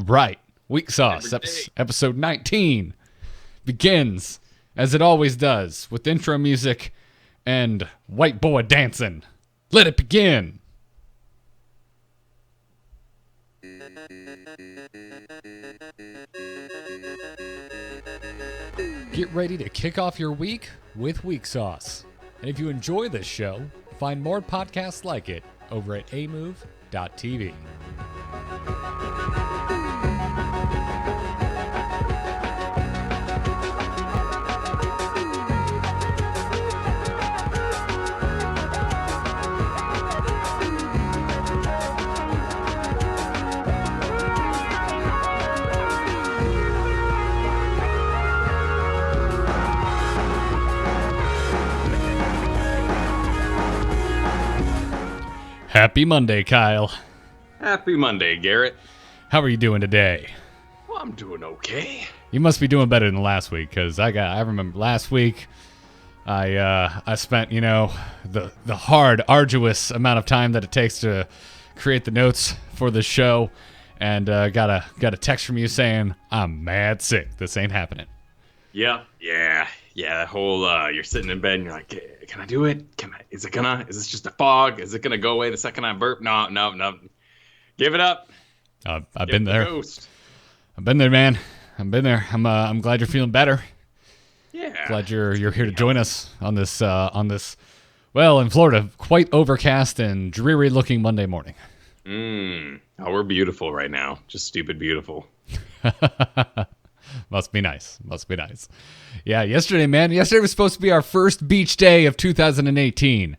Right. Weeksauce, episode 19, begins, as it always does, with intro music and white boy dancing. Let it begin. Get ready to kick off your week with Weeksauce. And if you enjoy this show, find more podcasts like it over at amove.tv. Happy Monday, Kyle. Happy Monday, Garrett. How are you doing today? Well, I'm doing okay. You must be doing better than last week, because I remember last week I spent, the hard, arduous amount of time that it takes to create the notes for the show, and got a text from you saying, I'm mad sick. This ain't happening. Yeah. That whole, you're sitting in bed and you're like, can I do it? Is this just a fog? Is it gonna go away the second I burp? No. Give it up. I've been there. I've been there, man. I've been there. I'm glad you're feeling better. Yeah. Glad you're here to join us on this, well, in Florida, quite overcast and dreary looking Monday morning. Oh, we're beautiful right now. Just stupid beautiful. Must be nice. Yeah, yesterday was supposed to be our first beach day of 2018.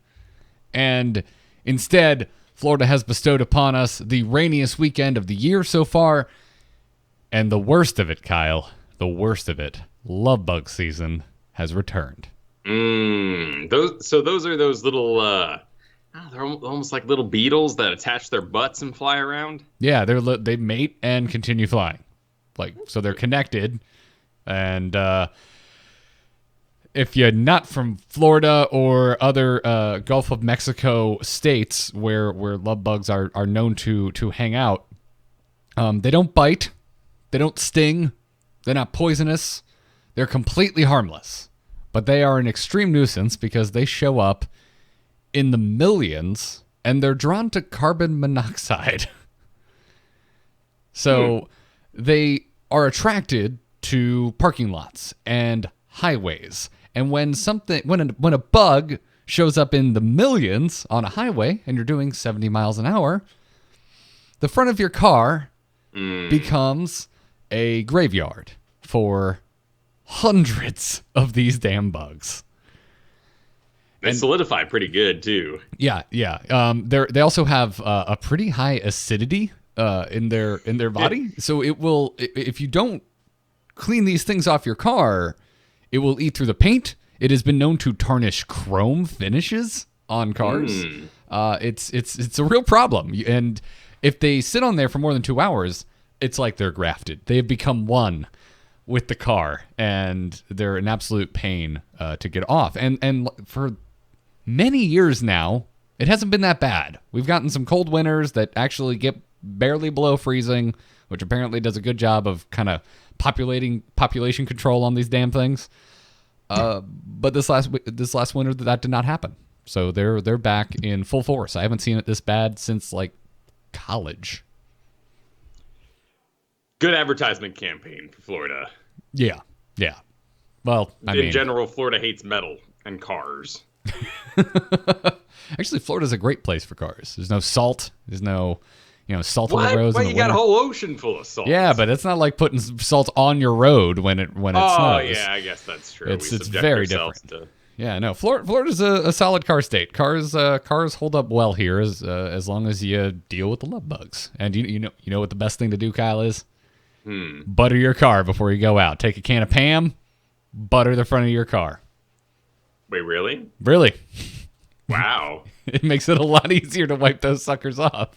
And instead, Florida has bestowed upon us the rainiest weekend of the year so far. And the worst of it, Kyle, love bug season has returned. Those are those little, they're almost like little beetles that attach their butts and fly around. Yeah, they mate and continue flying. So they're connected, and if you're not from Florida or other Gulf of Mexico states where love bugs are known to hang out, they don't bite, they don't sting, they're not poisonous, they're completely harmless, but they are an extreme nuisance because they show up in the millions, and they're drawn to carbon monoxide. So they are attracted to parking lots and highways. And when a bug shows up in the millions on a highway and you're doing 70 miles an hour, the front of your car becomes a graveyard for hundreds of these damn bugs. They solidify pretty good too. Yeah. They also have a pretty high acidity in their body. So it will, if you don't clean these things off your car, it will eat through the paint. It has been known to tarnish chrome finishes on cars. It's a real problem. And if they sit on there for more than 2 hours, it's like they're grafted. They have become one with the car, and they're an absolute pain to get off. And for many years now, it hasn't been that bad. We've gotten some cold winters that actually get barely below freezing, which apparently does a good job of kind of population control on these damn things. But this last winter, that did not happen. So they're back in full force. I haven't seen it this bad since like college. Good advertisement campaign for Florida. Yeah. Well, in general, Florida hates metal and cars. Actually, Florida's a great place for cars. There's no salt. There's no salt on the roads. Well, in the you got winter. a whole ocean full of salt. Yeah, but it's not like putting salt on your road when it snows. Oh, yeah, I guess that's true. It's very different. Yeah, no, Florida's a solid car state. Cars hold up well here as long as you deal with the love bugs. And you know what the best thing to do, Kyle, is? Butter your car before you go out. Take a can of Pam, butter the front of your car. Wait, really? Really? Wow. It makes it a lot easier to wipe those suckers off.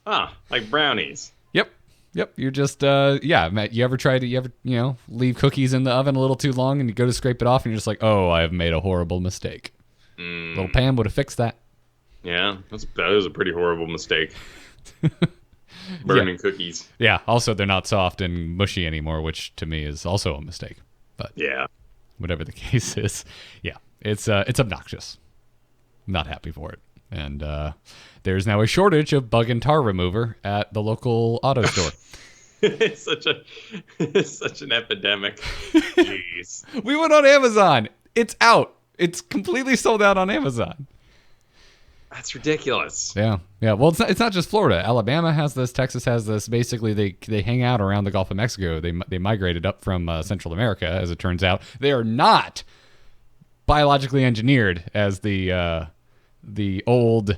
Huh, like brownies. Yep. You're just, Matt, you ever leave cookies in the oven a little too long and you go to scrape it off and you're just like, oh, I've made a horrible mistake. Little Pam would have fixed that. Yeah, that was a pretty horrible mistake. burning cookies. Yeah. Also, they're not soft and mushy anymore, which to me is also a mistake. But Yeah. whatever the case is, yeah, it's obnoxious. Not happy for it. And there's now a shortage of bug and tar remover at the local auto store. It's such an epidemic. Jeez. We went on Amazon. It's out. It's completely sold out on Amazon. That's ridiculous. Yeah. Well, it's not just Florida. Alabama has this. Texas has this. Basically, they hang out around the Gulf of Mexico. They migrated up from Central America, as it turns out. They are not biologically engineered, as the old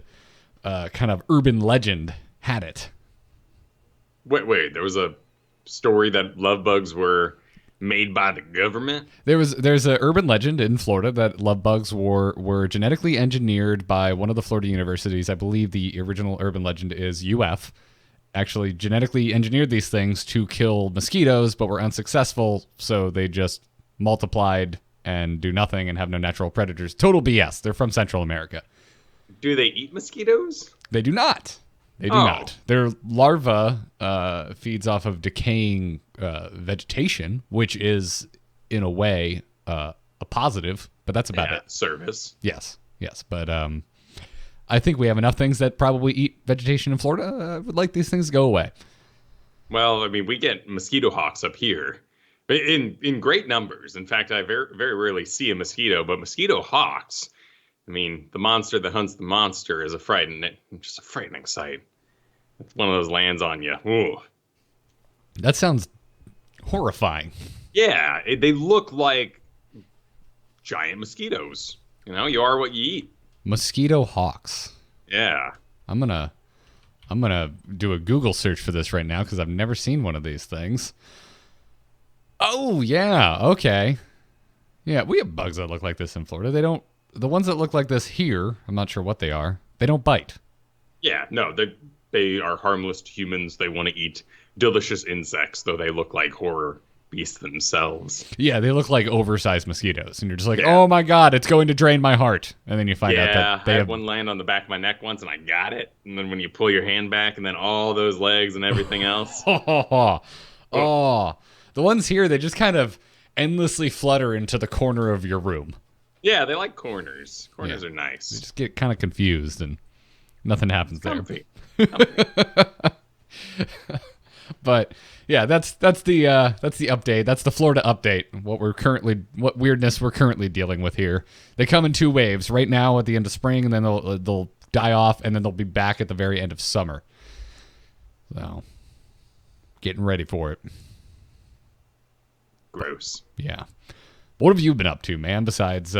kind of urban legend had it. Wait. There was a story that love bugs were made by the government? There's an urban legend in Florida that love bugs were genetically engineered by one of the Florida universities. I believe the original urban legend is UF. Actually genetically engineered these things to kill mosquitoes, but were unsuccessful, so they just multiplied and do nothing and have no natural predators. Total BS. They're from Central America. Do they eat mosquitoes? They do not. They do not. Their larva feeds off of decaying vegetation, which is, in a way, a positive, but that's about it. Service. Yes. But I think we have enough things that probably eat vegetation in Florida. I would like these things to go away. Well, I mean, we get mosquito hawks up here in great numbers. In fact, I very, very rarely see a mosquito, but mosquito hawks, I mean, the monster that hunts the monster is just a frightening sight. If one of those lands on you. Ooh. That sounds horrifying. Yeah, they look like giant mosquitoes. You know, you are what you eat. Mosquito hawks. Yeah. I'm gonna do a Google search for this right now because I've never seen one of these things. Oh yeah, okay. Yeah, we have bugs that look like this in Florida. They don't. The ones that look like this here, I'm not sure what they are. They don't bite. Yeah, no, they are harmless to humans. They want to eat delicious insects, though they look like horror beasts themselves. Yeah, they look like oversized mosquitoes, and you're just like, oh my god, it's going to drain my heart. And then you find out that they had have one land on the back of my neck once, and I got it. And then when you pull your hand back, and then all those legs and everything else. Oh, the ones here, they just kind of endlessly flutter into the corner of your room. Yeah, they like corners. Corners are nice. They just get kind of confused, and nothing happens there. Comfy. But yeah, that's the update. That's the Florida update. What weirdness we're currently dealing with here. They come in two waves. Right now at the end of spring, and then they'll die off, and then they'll be back at the very end of summer. So, getting ready for it. Gross. Yeah. What have you been up to, man? Besides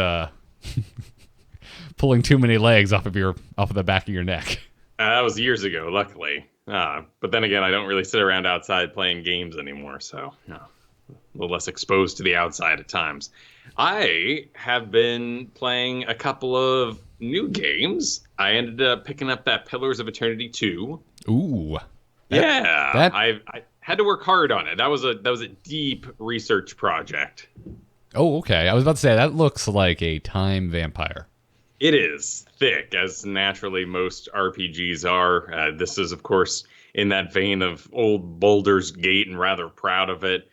pulling too many legs off of the back of your neck. That was years ago, luckily. But then again, I don't really sit around outside playing games anymore, so a little less exposed to the outside at times. I have been playing a couple of new games. I ended up picking up that Pillars of Eternity 2. Ooh. I had to work hard on it. That was a deep research project. Oh, okay. I was about to say, that looks like a time vampire. It is thick, as naturally most RPGs are. This is, of course, in that vein of old Baldur's Gate, and rather proud of it.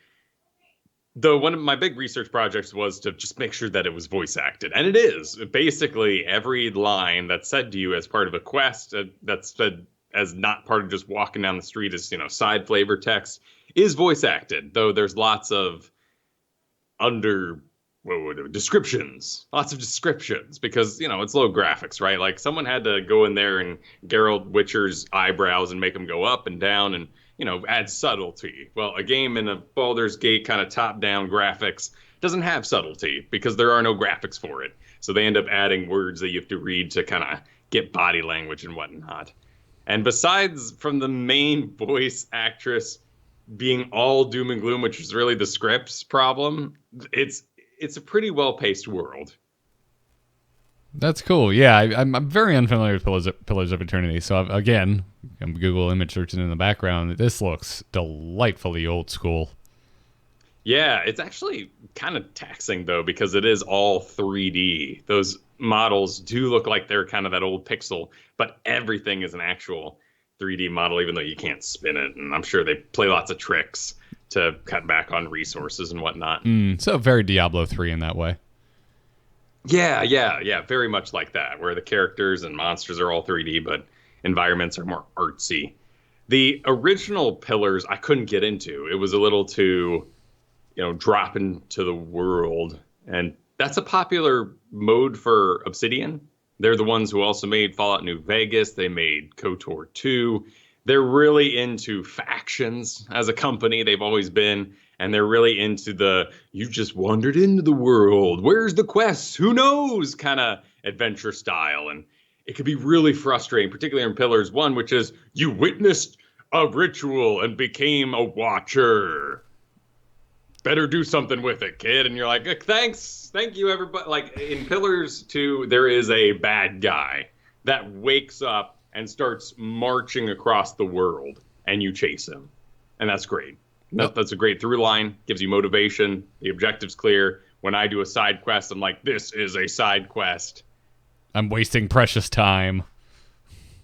Though one of my big research projects was to just make sure that it was voice acted. And it is. Basically, every line that's said to you as part of a quest, that's said as not part of just walking down the street as, side flavor text, is voice acted. Though there's lots of descriptions, lots of descriptions, because it's low graphics, right? Like someone had to go in there and Geralt Witcher's eyebrows and make them go up and down and add subtlety. Well, a game in a Baldur's Gate kind of top-down graphics doesn't have subtlety because there are no graphics for it. So they end up adding words that you have to read to kind of get body language and whatnot. And besides from the main voice actress being all doom and gloom, which is really the script's problem, it's a pretty well-paced world. That's cool. Yeah, I'm very unfamiliar with Pillars of Eternity. So again, I'm Google image searching in the background. This looks delightfully old school. Yeah, it's actually kind of taxing though, because it is all 3D. Those models do look like they're kind of that old pixel, but everything is an actual 3D model, even though you can't spin it. And I'm sure they play lots of tricks to cut back on resources and whatnot. So very Diablo 3 in that way. Yeah. Very much like that, where the characters and monsters are all 3D, but environments are more artsy. The original Pillars I couldn't get into. It was a little too, drop into the world. And that's a popular mode for Obsidian. They're the ones who also made Fallout New Vegas. They made KOTOR 2. They're really into factions as a company. They've always been. And they're really into the, you just wandered into the world. Where's the quests? Who knows? Kind of adventure style. And it could be really frustrating, particularly in Pillars 1, which is you witnessed a ritual and became a watcher. Better do something with it, kid. And you're like, thanks. Thank you, everybody. Like in Pillars 2, there is a bad guy that wakes up and starts marching across the world and you chase him. And that's great. That's a great through line, gives you motivation. The objective's clear. When I do a side quest, I'm like, this is a side quest. I'm wasting precious time.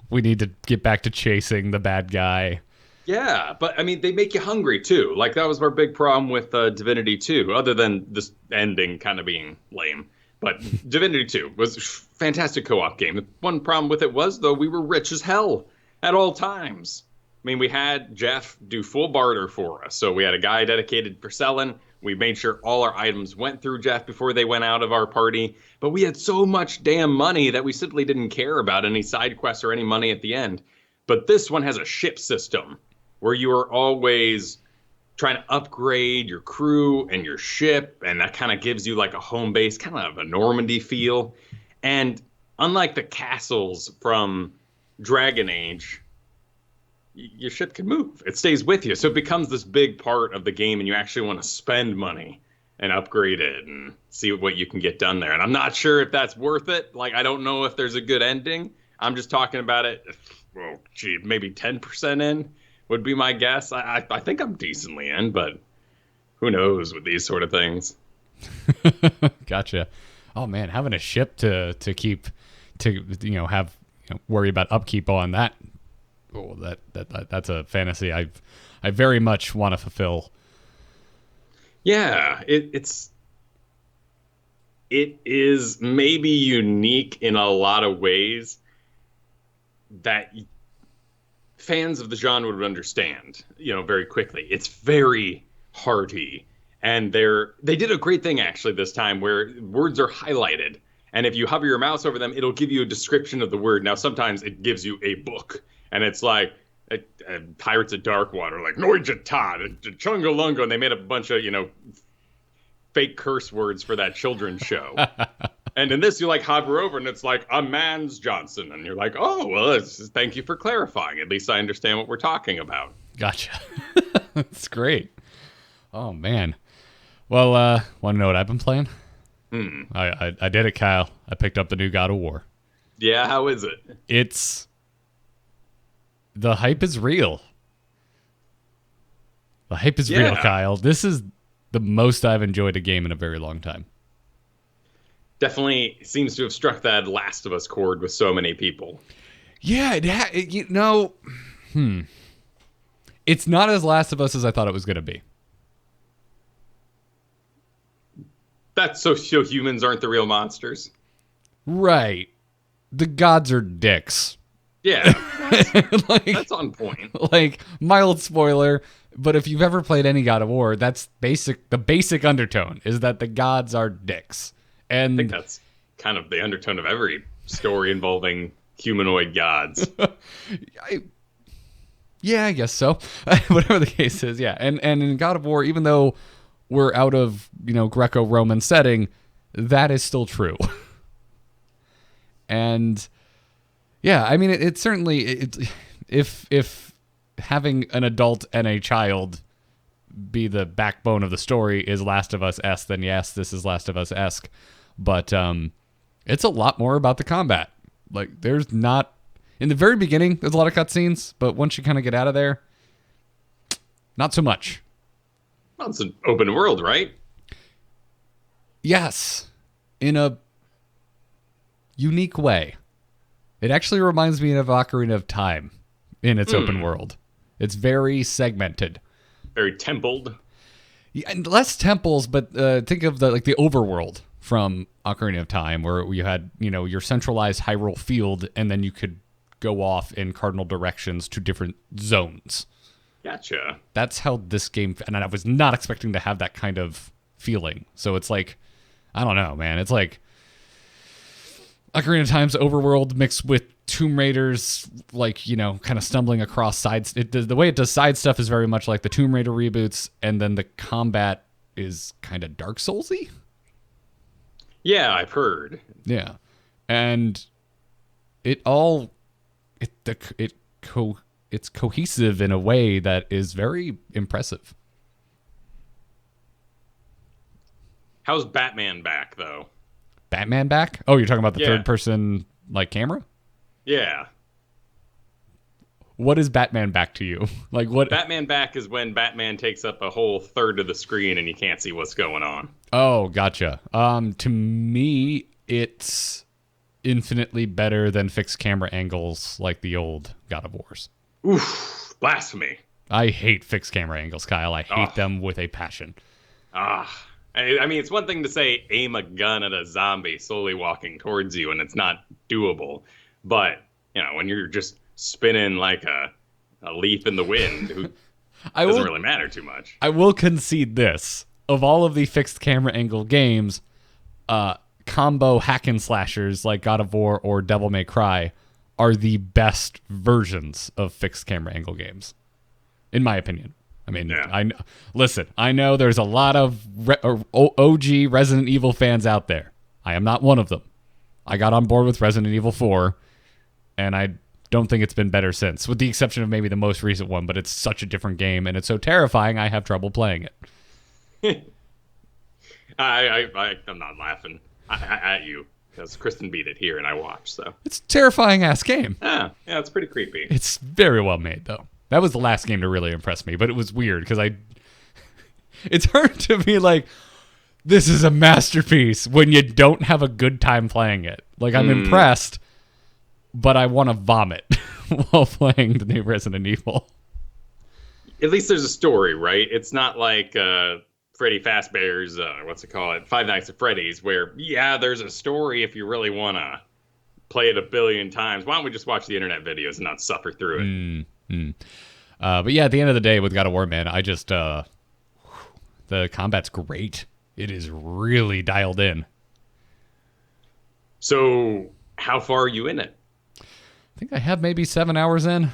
We need to get back to chasing the bad guy. Yeah, but I mean, they make you hungry too. Like that was our big problem with Divinity 2, other than this ending kind of being lame. But Divinity 2 was a fantastic co-op game. The one problem with it was, though, we were rich as hell at all times. I mean, we had Jeff do full barter for us. So we had a guy dedicated for selling. We made sure all our items went through Jeff before they went out of our party. But we had so much damn money that we simply didn't care about any side quests or any money at the end. But this one has a ship system where you are always trying to upgrade your crew and your ship. And that kind of gives you like a home base, kind of a Normandy feel. And unlike the castles from Dragon Age, your ship can move. It stays with you. So it becomes this big part of the game, and you actually want to spend money and upgrade it and see what you can get done there. And I'm not sure if that's worth it. Like, I don't know if there's a good ending. I'm just talking about it. Well, gee, maybe 10% in would be my guess. I think I'm decently in, but who knows with these sort of things. Gotcha. Oh man, having a ship to keep have worry about upkeep on that. Oh, that's a fantasy I very much want to fulfill. Yeah, it is maybe unique in a lot of ways that fans of the genre would understand, very quickly. It's very hearty, and they did a great thing actually this time where words are highlighted, and if you hover your mouse over them, it'll give you a description of the word. Now, sometimes it gives you a book. And it's like Pirates of Darkwater, like Noijata, Chungalunga, and they made a bunch of, fake curse words for that children's show. And in this, you hover over, and it's like a man's Johnson, and you're like, oh, well, thank you for clarifying. At least I understand what we're talking about. Gotcha. That's great. Oh man. Well, want to know what I've been playing? I did it, Kyle. I picked up the new God of War. Yeah, how is it? The hype is real. The hype is real, Kyle. This is the most I've enjoyed a game in a very long time. Definitely seems to have struck that Last of Us chord with so many people. Yeah, it's not as Last of Us as I thought it was going to be. That's so humans aren't the real monsters. Right. The gods are dicks. Yeah, that's on point. Like, mild spoiler, but if you've ever played any God of War, that's the basic undertone is that the gods are dicks. And I think that's kind of the undertone of every story involving humanoid gods. I guess so. Whatever the case is, yeah. And in God of War, even though we're out of, Greco-Roman setting, that is still true. And yeah, I mean, it certainly, if having an adult and a child be the backbone of the story is Last of Us-esque, then yes, this is Last of Us-esque. But it's a lot more about the combat. Like, there's not, in the very beginning, there's a lot of cutscenes, but once you kind of get out of there, not so much. Well, it's an open world, right? Yes, in a unique way. It actually reminds me of Ocarina of Time in its open world. It's very segmented. Very templed. Yeah, and less temples, but think of the overworld from Ocarina of Time, where you had your centralized Hyrule field, and then you could go off in cardinal directions to different zones. Gotcha. That's how this game, and I was not expecting to have that kind of feeling. So it's like, I don't know, man. It's like Ocarina of Time's overworld mixed with Tomb Raider's, kind of stumbling across sides. The way it does side stuff is very much like the Tomb Raider reboots, and then the combat is kind of Dark Souls-y. Yeah, I've heard. Yeah, and it's cohesive in a way that is very impressive. How's Batman back, though? Batman back? Oh, you're talking about the third person camera? Yeah. What is Batman back to you? Like what? Batman back is when Batman takes up a whole third of the screen and you can't see what's going on. Oh, gotcha. To me, it's infinitely better than fixed camera angles like the old God of Wars. Oof, blasphemy. I hate fixed camera angles, Kyle. I hate them with a passion. I mean, it's one thing to say aim a gun at a zombie slowly walking towards you and it's not doable. But, when you're just spinning like a leaf in the wind, it doesn't really matter too much. I will concede this. Of all of the fixed camera angle games, combo hack and slashers like God of War or Devil May Cry are the best versions of fixed camera angle games, in my opinion. I mean, yeah. I know there's a lot of OG Resident Evil fans out there. I am not one of them. I got on board with Resident Evil 4, and I don't think it's been better since, with the exception of maybe the most recent one, but it's such a different game, and it's so terrifying I have trouble playing it. I'm not laughing at you, because Kristen beat it here, and I watched, so. It's a terrifying-ass game. Yeah, it's pretty creepy. It's very well made, though. That was the last game to really impress me, but it was weird, because it's hard to be like, this is a masterpiece when you don't have a good time playing it. Like, I'm impressed, but I want to vomit while playing the new Resident Evil. At least there's a story, right? It's not like Freddy Fazbear's, Five Nights at Freddy's, where, there's a story if you really want to play it a billion times. Why don't we just watch the internet videos and not suffer through it? But yeah, at the end of the day with God of War, man, I just, the combat's great. It is really dialed in. So, how far are you in it? I think I have maybe 7 hours in.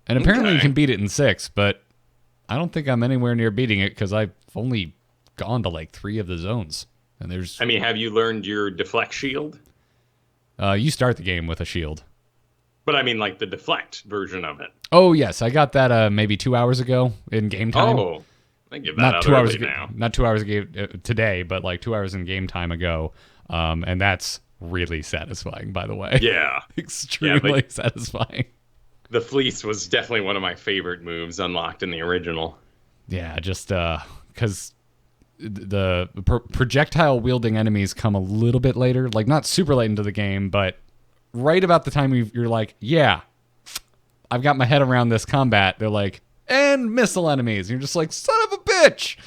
And apparently you can beat it in 6, but I don't think I'm anywhere near beating it because I've only gone to like 3 of the zones. And have you learned your deflect shield? You start the game with a shield. But I mean like the deflect version of it. Oh, yes. I got that maybe 2 hours ago in game time. Oh, I give that not out 2 hours ago now. Not 2 hours ago today, but like 2 hours in game time ago. And that's really satisfying, by the way. Yeah. Extremely satisfying. The fleece was definitely one of my favorite moves unlocked in the original. Yeah, just because the projectile wielding enemies come a little bit later, like not super late into the game, but right about the time you're like, yeah, I've got my head around this combat. They're like, and missile enemies. And you're just like, son of a bitch.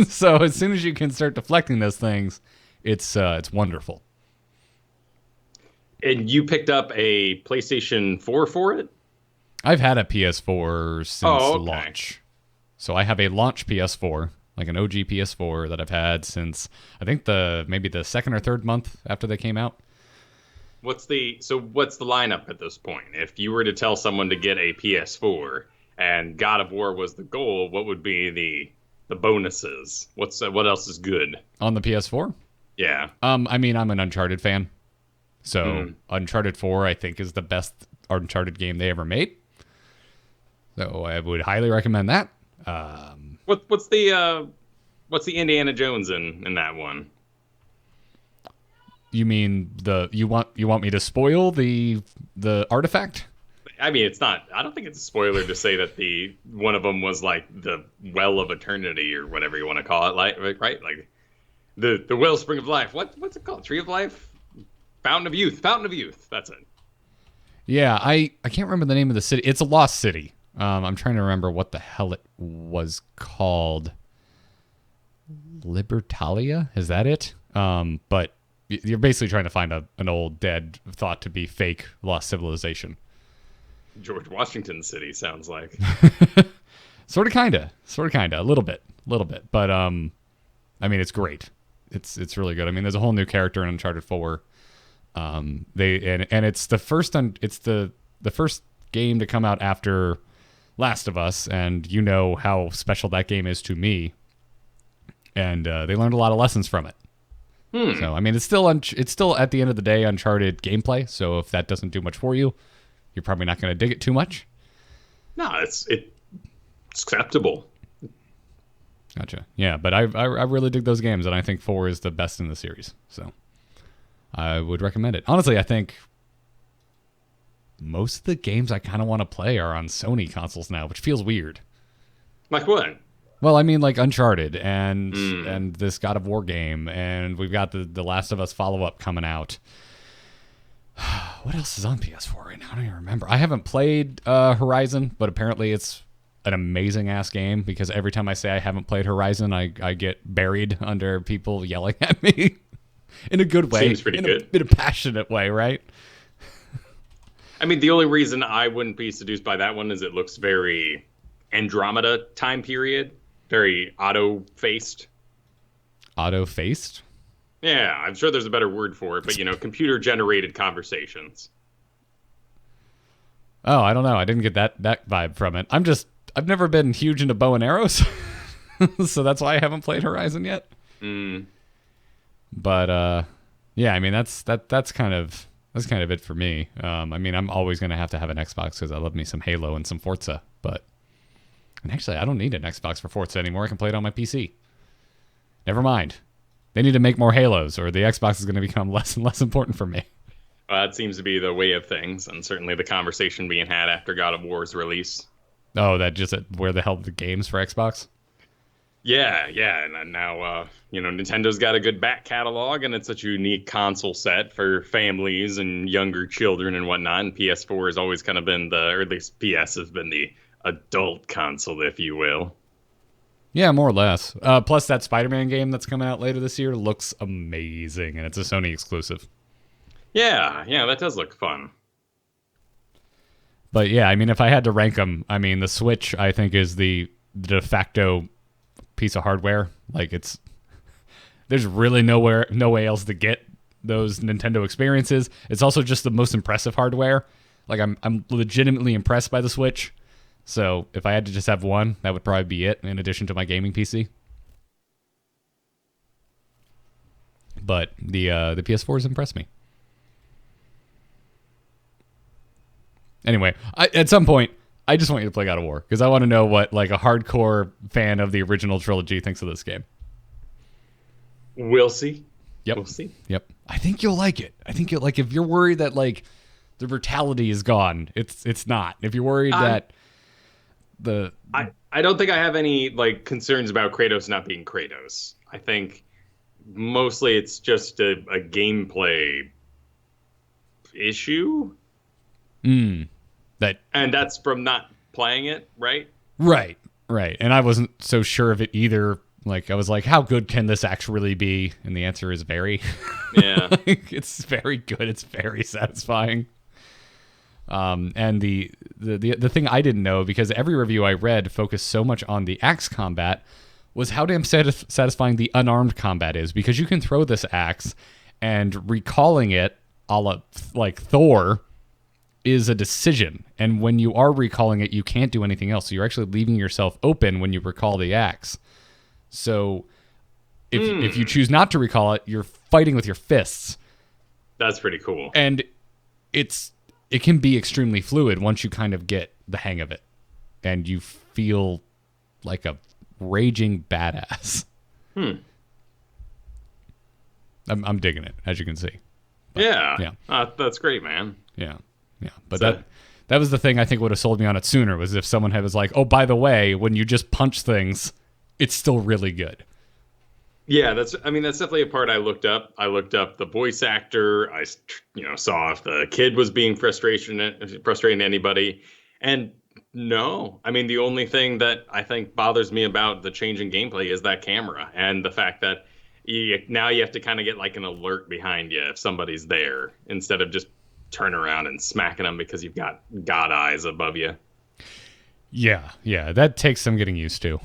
So as soon as you can start deflecting those things, it's wonderful. And you picked up a PlayStation 4 for it? I've had a PS4 since launch. So I have a launch PS4, like an OG PS4 that I've had since, I think maybe the second or third month after they came out. What's the lineup at this point? If you were to tell someone to get a PS4 and God of War was the goal, what would be the bonuses? What else is good on the PS4? Yeah. I mean, I'm an Uncharted fan. So Uncharted 4, I think, is the best Uncharted game they ever made. So I would highly recommend that. What's the Indiana Jones in that one? You mean you want me to spoil the artifact? I mean, it's not. I don't think it's a spoiler to say that one of them was like the well of eternity or whatever you want to call it, like right, like the wellspring of life. What's it called? Tree of life, fountain of youth. That's it. Yeah, I can't remember the name of the city. It's a lost city. I'm trying to remember what the hell it was called. Libertalia? Is that it? But you're basically trying to find an old, dead, thought to be fake lost civilization. George Washington City sounds like. Sort of, kinda, a little bit. But I mean, it's great. It's really good. I mean, there's a whole new character in Uncharted 4. It's the first game to come out after Last of Us, and you know how special that game is to me. And they learned a lot of lessons from it. So I mean, it's still at the end of the day Uncharted gameplay. So if that doesn't do much for you, you're probably not going to dig it too much. No, it's acceptable. Gotcha. Yeah, but I really dig those games, and I think 4 is the best in the series. So I would recommend it. Honestly, I think most of the games I kind of want to play are on Sony consoles now, which feels weird. Like what? Well, I mean, like Uncharted and this God of War game, and we've got the Last of Us follow-up coming out. What else is on PS4 right now? I don't even remember. I haven't played Horizon, but apparently it's an amazing-ass game, because every time I say I haven't played Horizon, I get buried under people yelling at me in a good way. Seems pretty good. In a passionate way, right? I mean, the only reason I wouldn't be seduced by that one is it looks very Andromeda time period. Very auto-faced. Auto-faced? Yeah, I'm sure there's a better word for it, but, computer-generated conversations. Oh, I don't know. I didn't get that vibe from it. I've never been huge into bow and arrows, so that's why I haven't played Horizon yet. But, yeah, I mean, that's kind of it for me. I mean, I'm always going to have an Xbox because I love me some Halo and some Forza, but... And actually, I don't need an Xbox for Forza anymore. I can play it on my PC. Never mind. They need to make more Halos, or the Xbox is going to become less and less important for me. That seems to be the way of things, and certainly the conversation being had after God of War's release. Oh, where the hell are the games for Xbox? Yeah, and now, Nintendo's got a good back catalog, and it's such a unique console set for families and younger children and whatnot, and PS4 has always kind of been or at least PS has been the adult console, if you will. Yeah, more or less. Plus, that Spider-Man game that's coming out later this year looks amazing, and it's a Sony exclusive. Yeah, that does look fun. But yeah, I mean, if I had to rank them, I mean, the Switch, I think, is the de facto piece of hardware. Like, there's really no way else to get those Nintendo experiences. It's also just the most impressive hardware. Like, I'm legitimately impressed by the Switch. So if I had to just have one, that would probably be it, in addition to my gaming PC. But the PS4 has impressed me. Anyway, at some point, I just want you to play God of War, because I want to know what like a hardcore fan of the original trilogy thinks of this game. We'll see. Yep. We'll see. Yep. I think you'll like it. If you're worried that like the brutality is gone, it's not. If you're worried that I don't think I have any like concerns about Kratos not being Kratos. I think mostly it's just a gameplay issue. And that's from not playing it, right? Right. And I wasn't so sure of it either. Like, I was like, how good can this actually be? And the answer is very. Yeah. Like, it's very good. It's very satisfying. And the thing I didn't know, because every review I read focused so much on the axe combat, was how damn satisfying the unarmed combat is. Because you can throw this axe, and recalling it, a la like Thor, is a decision. And when you are recalling it, you can't do anything else. So you're actually leaving yourself open when you recall the axe. So if you choose not to recall it, you're fighting with your fists. That's pretty cool. And it can be extremely fluid once you kind of get the hang of it. And you feel like a raging badass. I'm digging it, as you can see. But, yeah. That's great, man. Yeah. But that was the thing I think would have sold me on it sooner, was if someone was like, oh, by the way, when you just punch things, it's still really good. Yeah, that's definitely a part I looked up. I looked up the voice actor. Saw if the kid was being frustrating anybody. And no, I mean, the only thing that I think bothers me about the change in gameplay is that camera and the fact that now you have to kind of get like an alert behind you if somebody's there instead of just turn around and smacking them because you've got God eyes above you. Yeah, that takes some getting used to.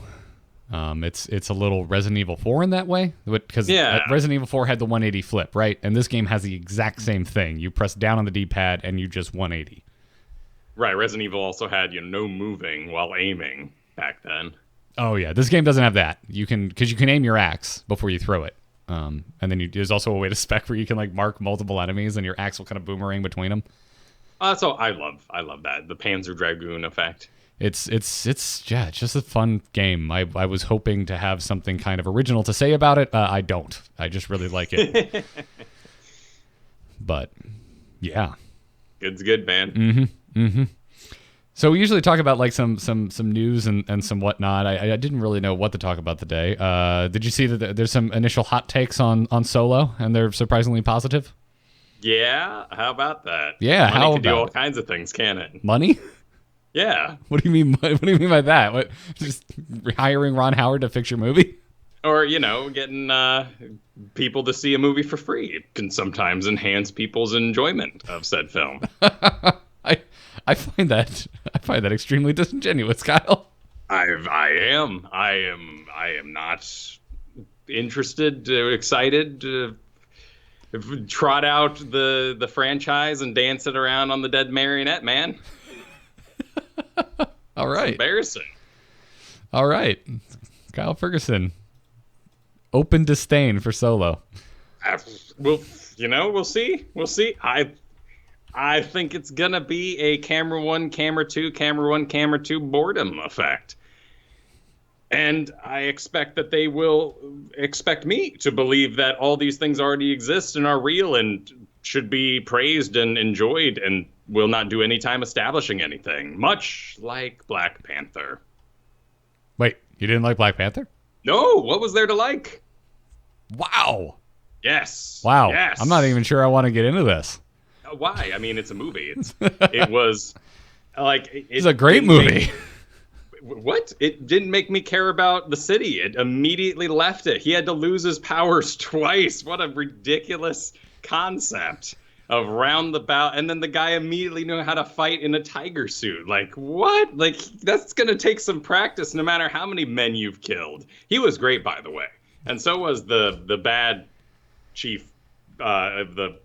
It's a little Resident Evil 4 in that way, because Resident Evil 4 had the 180 flip, right? And this game has the exact same thing. You press down on the D-pad and you just 180. Right, Resident Evil also had no moving while aiming back then. Oh yeah, this game doesn't have that. You can aim your axe before you throw it, and then there's also a way to spec where you can like mark multiple enemies and your axe will kind of boomerang between them. So I love that, the Panzer Dragoon effect. It's just a fun game. I was hoping to have something kind of original to say about it. I don't. I just really like it. But yeah, good's good, man. So we usually talk about like some news and some whatnot. I didn't really know what to talk about today. Did you see that there's some initial hot takes on Solo and they're surprisingly positive? Yeah, how about that? Yeah, Money can do all kinds of things, can it? Money? Yeah. What do you mean? What do you mean by that? What? Just hiring Ron Howard to fix your movie? Or getting people to see a movie for free. It can sometimes enhance people's enjoyment of said film. I find that extremely disingenuous, Kyle. I am not interested, excited to trot out the franchise and dance it around on the dead marionette, man. All right. It's embarrassing. All right. Kyle Ferguson. Open disdain for Solo. We'll see. We'll see. I think it's going to be a camera 1, camera 2, camera 1, camera 2 boredom effect. And I expect that they will expect me to believe that all these things already exist and are real and should be praised and enjoyed and will not do any time establishing anything, much like Black Panther. Wait, you didn't like Black Panther? No, what was there to like? Wow. Yes. Wow. Yes. I'm not even sure I want to get into this. Why? I mean, it's a movie. It was like... It's a great movie. What? It didn't make me care about the city. It immediately left it. He had to lose his powers twice. What a ridiculous concept of roundabout. And then the guy immediately knew how to fight in a tiger suit. Like, what? Like, that's going to take some practice no matter how many men you've killed. He was great, by the way. And so was the bad chief of the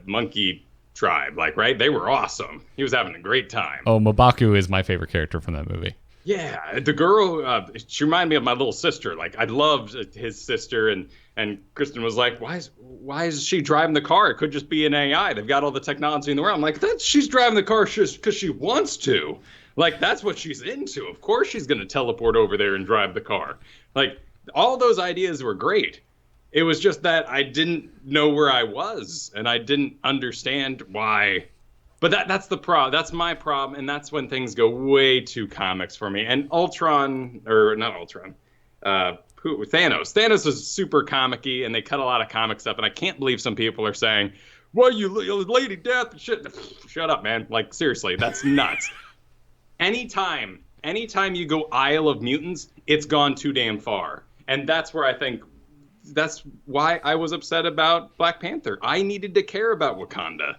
monkey tribe. Like, right? They were awesome. He was having a great time. Oh, M'Baku is my favorite character from that movie. Yeah, the girl, she reminded me of my little sister. Like, I loved his sister, and Kristen was like, why is she driving the car? It could just be an AI. They've got all the technology in the world. I'm like, she's driving the car because she wants to. Like, that's what she's into. Of course she's going to teleport over there and drive the car. Like, all those ideas were great. It was just that I didn't know where I was, and I didn't understand why. But that's the problem. That's my problem, and that's when things go way too comics for me. And Thanos. Thanos is super comic-y, and they cut a lot of comic stuff, and I can't believe some people are saying, well, you Lady Death and shit. Shut up, man. Like, seriously, that's nuts. Anytime you go Isle of Mutants, it's gone too damn far. And that's where I think that's why I was upset about Black Panther. I needed to care about Wakanda.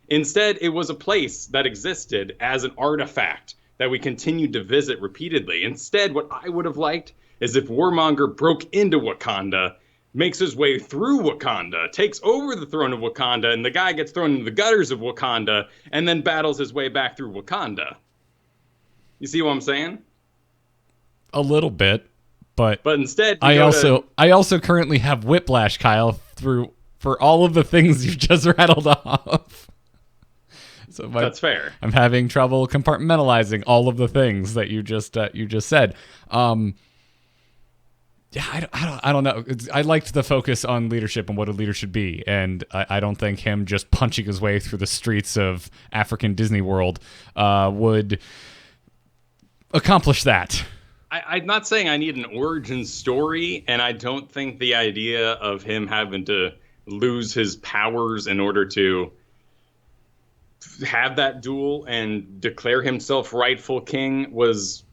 Instead, it was a place that existed as an artifact that we continued to visit repeatedly. Instead, what I would have liked is if Warmonger broke into Wakanda, makes his way through Wakanda, takes over the throne of Wakanda, and the guy gets thrown into the gutters of Wakanda, and then battles his way back through Wakanda. You see what I'm saying? A little bit, but instead, I also currently have whiplash, Kyle, for all of the things you've just rattled off. So that's fair. I'm having trouble compartmentalizing all of the things that you just said. Yeah, I don't know. I liked the focus on leadership and what a leader should be, and I don't think him just punching his way through the streets of African Disney World would accomplish that. I'm not saying I need an origin story, and I don't think the idea of him having to lose his powers in order to have that duel and declare himself rightful king was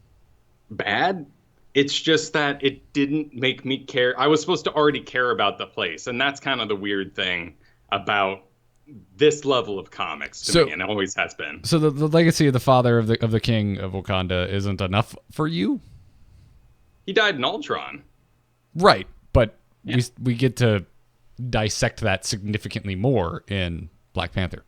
bad. It's just that it didn't make me care. I was supposed to already care about the place, and that's kind of the weird thing about this level of comics to me, and it always has been. So the legacy of the father of the king of Wakanda isn't enough for you? He died in Ultron. Right, but we get to dissect that significantly more in Black Panther.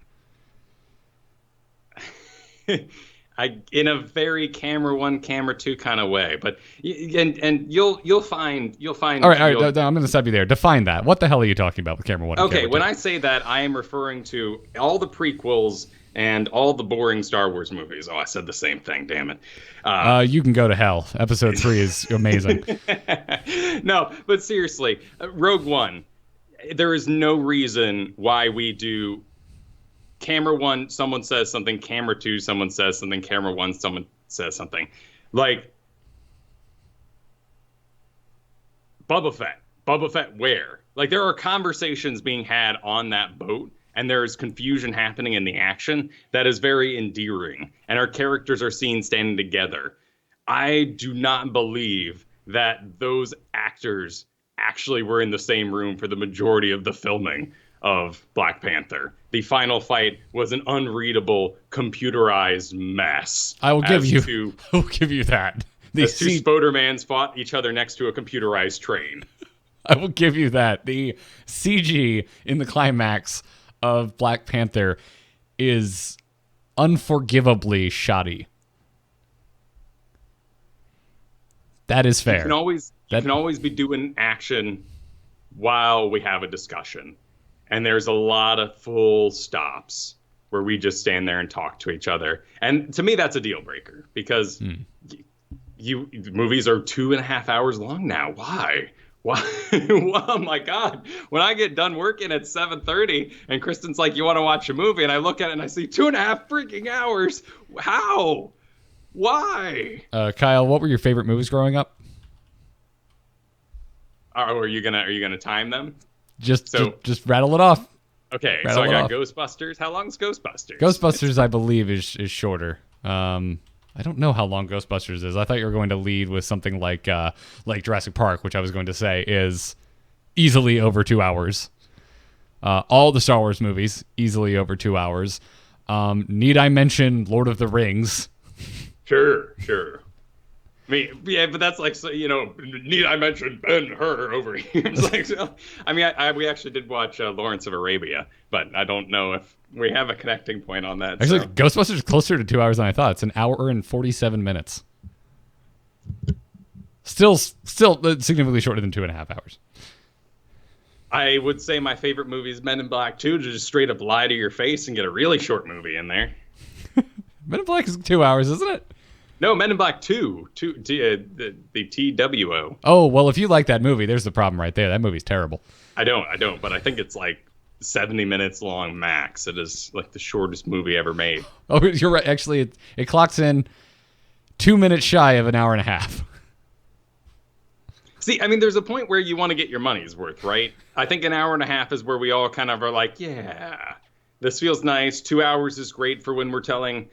In a very camera 1, camera 2 kind of way, but you'll find. All right, I'm going to stop you there. Define that. What the hell are you talking about with camera 1? Okay, and when camera 2? I say that, I am referring to all the prequels and all the boring Star Wars movies. Oh, I said the same thing. Damn it. You can go to hell. Episode 3 is amazing. No, but seriously, Rogue One. There is no reason why we do. Camera 1, someone says something. Camera 2, someone says something. Camera 1, someone says something. Like, Boba Fett. Boba Fett where? Like, there are conversations being had on that boat, and there's confusion happening in the action that is very endearing. And our characters are seen standing together. I do not believe that those actors actually were in the same room for the majority of the filming of Black Panther. The final fight was an unreadable, computerized mess. I will give you that. Two Spodermans fought each other next to a computerized train. I will give you that. The CG in the climax of Black Panther is unforgivably shoddy. That is fair. You can always be doing action while we have a discussion. And there's a lot of full stops where we just stand there and talk to each other. And to me, that's a deal breaker because movies are 2.5 hours long now. Why? Oh my God. When I get done working at 7:30 and Kristen's like, you want to watch a movie? And I look at it and I see 2.5 freaking hours. How? Why? Kyle, what were your favorite movies growing up? Are you gonna time them? Just rattle it off. Okay, so I got Ghostbusters. How long is Ghostbusters? Ghostbusters, I believe, is shorter. I don't know how long Ghostbusters is. I thought you were going to lead with something like Jurassic Park, which I was going to say is easily over 2 hours. All the Star Wars movies, easily over 2 hours. Need I mention Lord of the Rings? Sure. I mean, yeah, but that's like, need I mention Ben-Hur over here? It's like, we actually did watch Lawrence of Arabia, but I don't know if we have a connecting point on that. Actually, Ghostbusters is closer to 2 hours than I thought. It's 1 hour and 47 minutes. Still significantly shorter than 2.5 hours. I would say my favorite movie is Men in Black 2, to just straight up lie to your face and get a really short movie in there. Men in Black is 2 hours, isn't it? No, Men in Black 2, the TWO. Oh, well, if you like that movie, there's the problem right there. That movie's terrible. I don't, but I think it's like 70 minutes long max. It is like the shortest movie ever made. Oh, you're right. Actually, it clocks in 2 minutes shy of 1.5 hours. See, I mean, there's a point where you want to get your money's worth, right? I think 1.5 hours is where we all kind of are like, yeah, this feels nice. 2 hours is great for when we're telling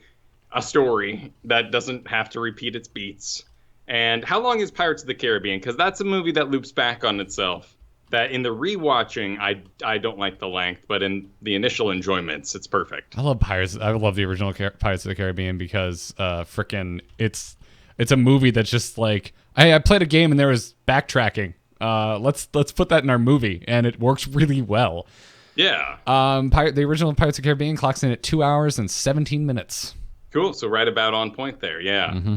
a story that doesn't have to repeat its beats. And how long is Pirates of the Caribbean? Because that's a movie that loops back on itself. That in the rewatching, I don't like the length, but in the initial enjoyments, it's perfect. I love Pirates. I love the original Pirates of the Caribbean because it's a movie that's just like, hey, I played a game and there was backtracking. Let's put that in our movie, and it works really well. Yeah. The original Pirates of the Caribbean clocks in at 2 hours and 17 minutes. Cool. So right about on point there. Yeah. Mm-hmm.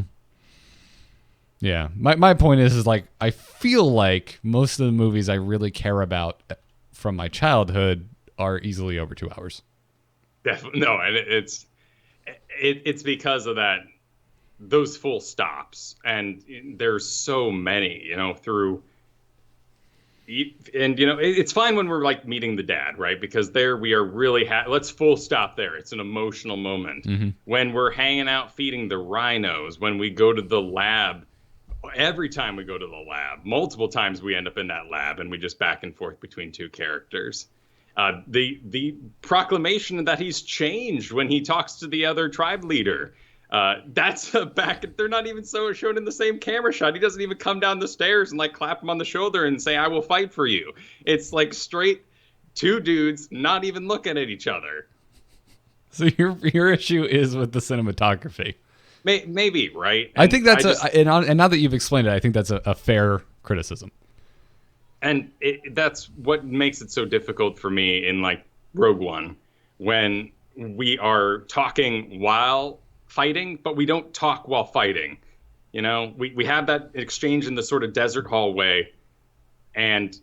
Yeah. My point is like, I feel like most of the movies I really care about from my childhood are easily over 2 hours. Definitely. No, and it's because of that, those full stops. And there's so many, through. And, it's fine when we're like meeting the dad, right? Because there we are really, let's full stop there. It's an emotional moment. Mm-hmm. When we're hanging out feeding the rhinos, when we go to the lab every time we go to the lab, multiple times we end up in that lab and we just back and forth between two characters. The proclamation that he's changed when he talks to the other tribe leader. That's a back. They're not even so shown in the same camera shot. He doesn't even come down the stairs and like clap him on the shoulder and say, "I will fight for you." It's like straight two dudes not even looking at each other. So your issue is with the cinematography. Maybe, right? I think that's and now that you've explained it, I think that's a fair criticism. And that's what makes it so difficult for me in like Rogue One, when we are talking while fighting, but we don't talk while fighting. You know, we have that exchange in the sort of desert hallway, and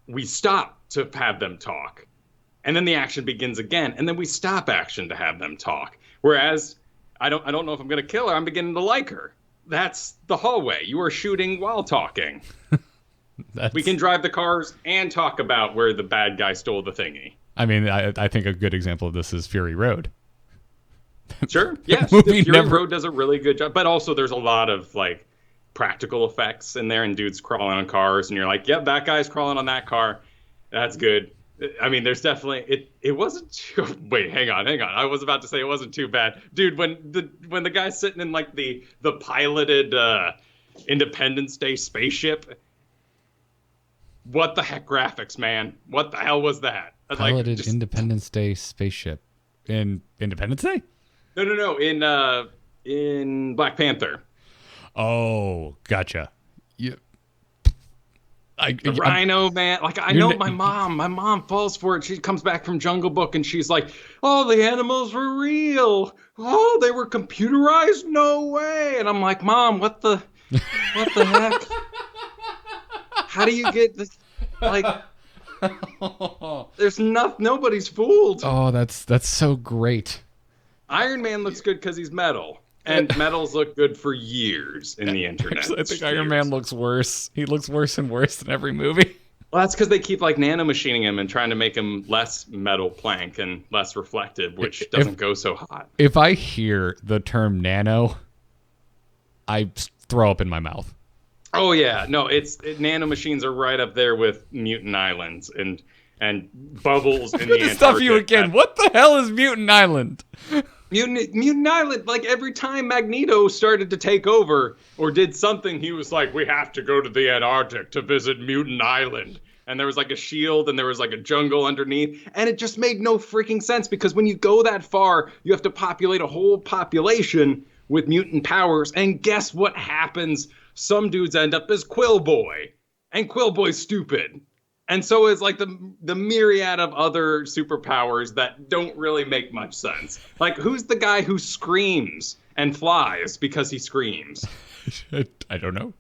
we stop to have them talk. And then the action begins again, and then we stop action to have them talk. Whereas I don't know if I'm going to kill her. I'm beginning to like her. That's the hallway. You are shooting while talking. We can drive the cars and talk about where the bad guy stole the thingy. I mean, I think a good example of this is Fury Road. Sure. Yes. Fury Road does a really good job. But also there's a lot of like practical effects in there and dudes crawling on cars. And you're like, yep, that guy's crawling on that car. That's good. I mean, there's definitely it wasn't too, wait, hang on. I was about to say it wasn't too bad. Dude, when the guy's sitting in like the piloted Independence Day spaceship, what the heck graphics, man? What the hell was that? Piloted Independence Day spaceship in Independence Day? No. In Black Panther. Oh, gotcha. Yeah. The rhino, man. Like, I know my mom falls for it. She comes back from Jungle Book and she's like, "Oh, the animals were real. Oh, they were computerized? No way." And I'm like, "Mom, what the heck? How do you get this? Like, there's nobody's fooled." Oh, that's so great. Iron Man looks good because he's metal. And metals look good for years in the internet. Actually, I think Iron Man looks worse. He looks worse and worse in every movie. Well, that's because they keep like nanomachining him and trying to make him less metal plank and less reflective, which doesn't go so hot. If I hear the term nano, I throw up in my mouth. Oh yeah, no, nanomachines are right up there with Mutant Islands and bubbles in the Antarctic. Stuff you again. What the hell is Mutant Island? Mutant Island, like every time Magneto started to take over or did something, he was like, "We have to go to the Antarctic to visit Mutant Island." And there was like a shield and there was like a jungle underneath. And it just made no freaking sense because when you go that far, you have to populate a whole population with mutant powers. And guess what happens? Some dudes end up as Quillboy. And Quillboy's stupid. And so is like the myriad of other superpowers that don't really make much sense. Like, who's the guy who screams and flies because he screams? I don't know.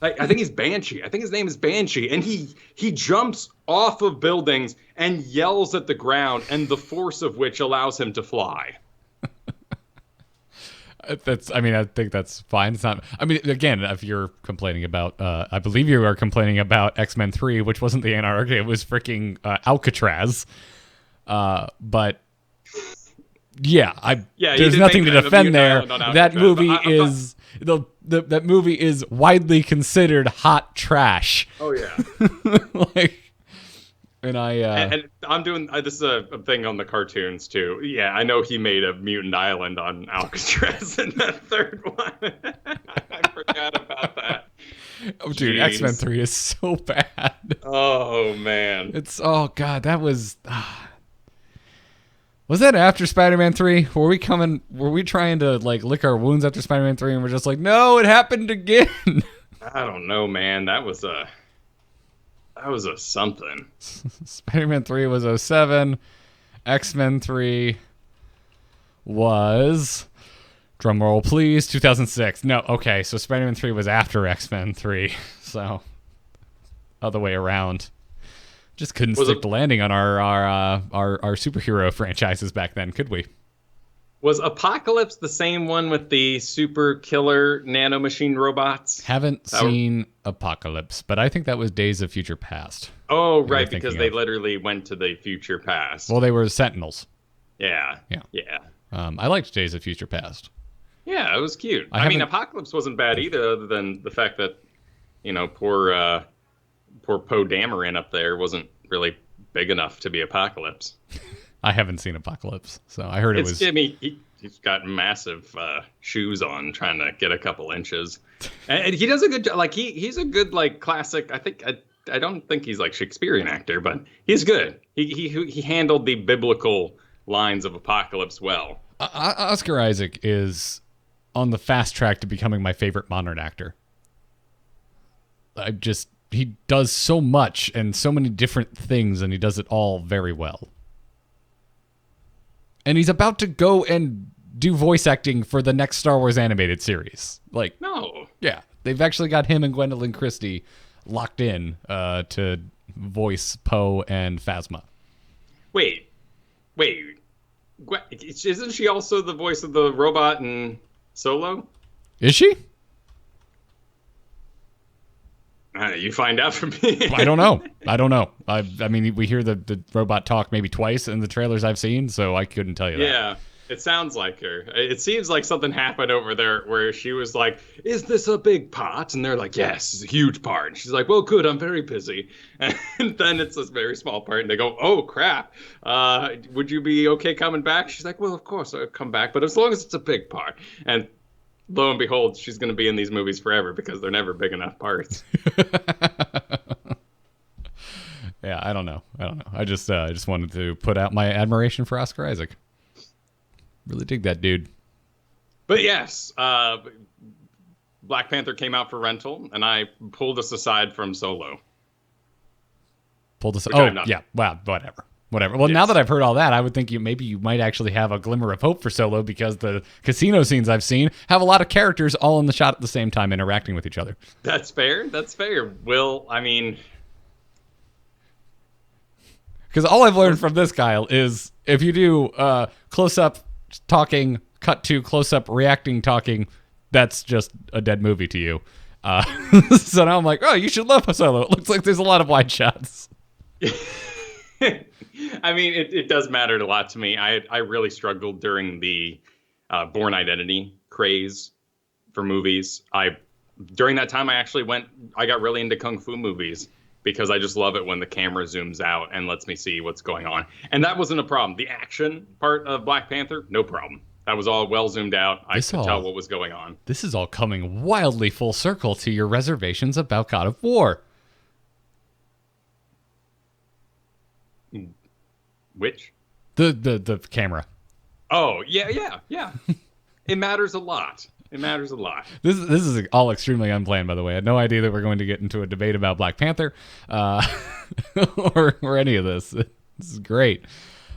I think he's Banshee. I think his name is Banshee. And he jumps off of buildings and yells at the ground, and the force of which allows him to fly. I think that's fine. It's not. I mean, again, if you're complaining about, I believe you are complaining about X-Men 3, which wasn't the Antarctic, it was freaking Alcatraz. But yeah, there's nothing to defend there. That movie is that movie is widely considered hot trash. Oh yeah. And I'm doing this is a thing on the cartoons too. Yeah, I know he made a mutant island on Alcatraz in that third one. I forgot about that. Oh, dude, X-Men 3 is so bad. Oh man, oh god, that was. Was that after Spider-Man 3? Were we trying to like lick our wounds after Spider-Man 3 and we're just like, no, it happened again? I don't know, man. That was a something. Spider-Man 3 was 2007. X-Men 3 was, drumroll please, 2006. No, okay, so Spider-Man 3 was after X-Men 3. So, other way around. Just couldn't stick the landing on our superhero franchises back then, could we? Was Apocalypse the same one with the super killer nanomachine robots? Haven't seen Apocalypse, but I think that was Days of Future Past. Oh, right, because they literally went to the future past. Well, they were Sentinels. Yeah. I liked Days of Future Past. Yeah, it was cute. I mean, Apocalypse wasn't bad either, other than the fact that poor Poe Dameron up there wasn't really big enough to be Apocalypse. I haven't seen Apocalypse, so I heard it was. I mean, he's got massive shoes on, trying to get a couple inches, and he does a good job. Like he's a good like classic. I don't think he's like Shakespearean actor, but he's good. He handled the biblical lines of Apocalypse well. Oscar Isaac is on the fast track to becoming my favorite modern actor. He does so much and so many different things, and he does it all very well. And he's about to go and do voice acting for the next Star Wars animated series. Like, no. Yeah. They've actually got him and Gwendolyn Christie locked in to voice Poe and Phasma. Wait. Isn't she also the voice of the robot in Solo? Is she? You find out from me. I don't know. I mean, we hear the robot talk maybe twice in the trailers I've seen, so I couldn't tell you that. Yeah, it sounds like her. It seems like something happened over there where she was like, "Is this a big part?" And they're like, "Yes, it's a huge part." And she's like, "Well, good, I'm very busy." And then it's this very small part, and they go, "Oh, crap. Would you be okay coming back?" She's like, "Well, of course I'll come back, but as long as it's a big part." And lo and behold, she's going to be in these movies forever because they're never big enough parts. Yeah, I don't know. I just wanted to put out my admiration for Oscar Isaac. Really dig that dude. But yes, Black Panther came out for rental, and I pulled us aside from Solo. Pulled us? Oh, yeah. Wow, whatever. Well, yes. Now that I've heard all that, I would think you might actually have a glimmer of hope for Solo, because the casino scenes I've seen have a lot of characters all in the shot at the same time interacting with each other. That's fair. Will, I mean... Because all I've learned from this, Kyle, is if you do close-up talking, cut to close-up reacting talking, that's just a dead movie to you. So now I'm like, oh, you should love Solo. It looks like there's a lot of wide shots. I mean, it does matter a lot to me. I really struggled during the Bourne Identity craze for movies. During that time, I got really into Kung Fu movies because I just love it when the camera zooms out and lets me see what's going on. And that wasn't a problem. The action part of Black Panther, no problem. That was all well zoomed out. I could tell what was going on. This is all coming wildly full circle to your reservations about God of War. Which? The camera. Oh, yeah. It matters a lot. This is all extremely unplanned, by the way. I had no idea that we're going to get into a debate about Black Panther or any of this. This is great.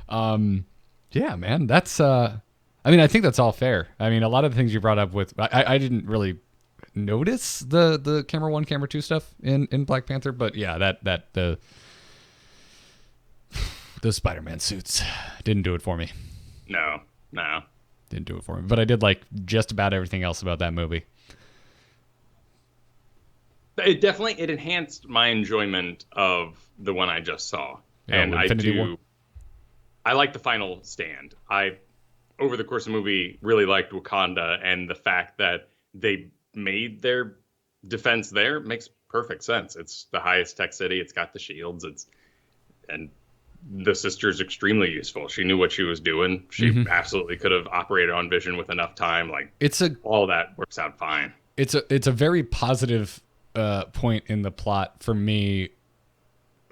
Yeah, man. That's... I mean, I think that's all fair. I mean, a lot of the things you brought up with... I didn't really notice the camera 1, camera 2 stuff in Black Panther, but yeah, the Spider-Man suits didn't do it for me. No. Didn't do it for me. But I did like just about everything else about that movie. It enhanced my enjoyment of the one I just saw. And I like the final stand. Over the course of the movie, really liked Wakanda, and the fact that they made their defense there makes perfect sense. It's the highest tech city. It's got the shields. And the sister's extremely useful. She knew what she was doing. She absolutely could have operated on vision with enough time. Like all that works out fine. It's a very positive point in the plot for me.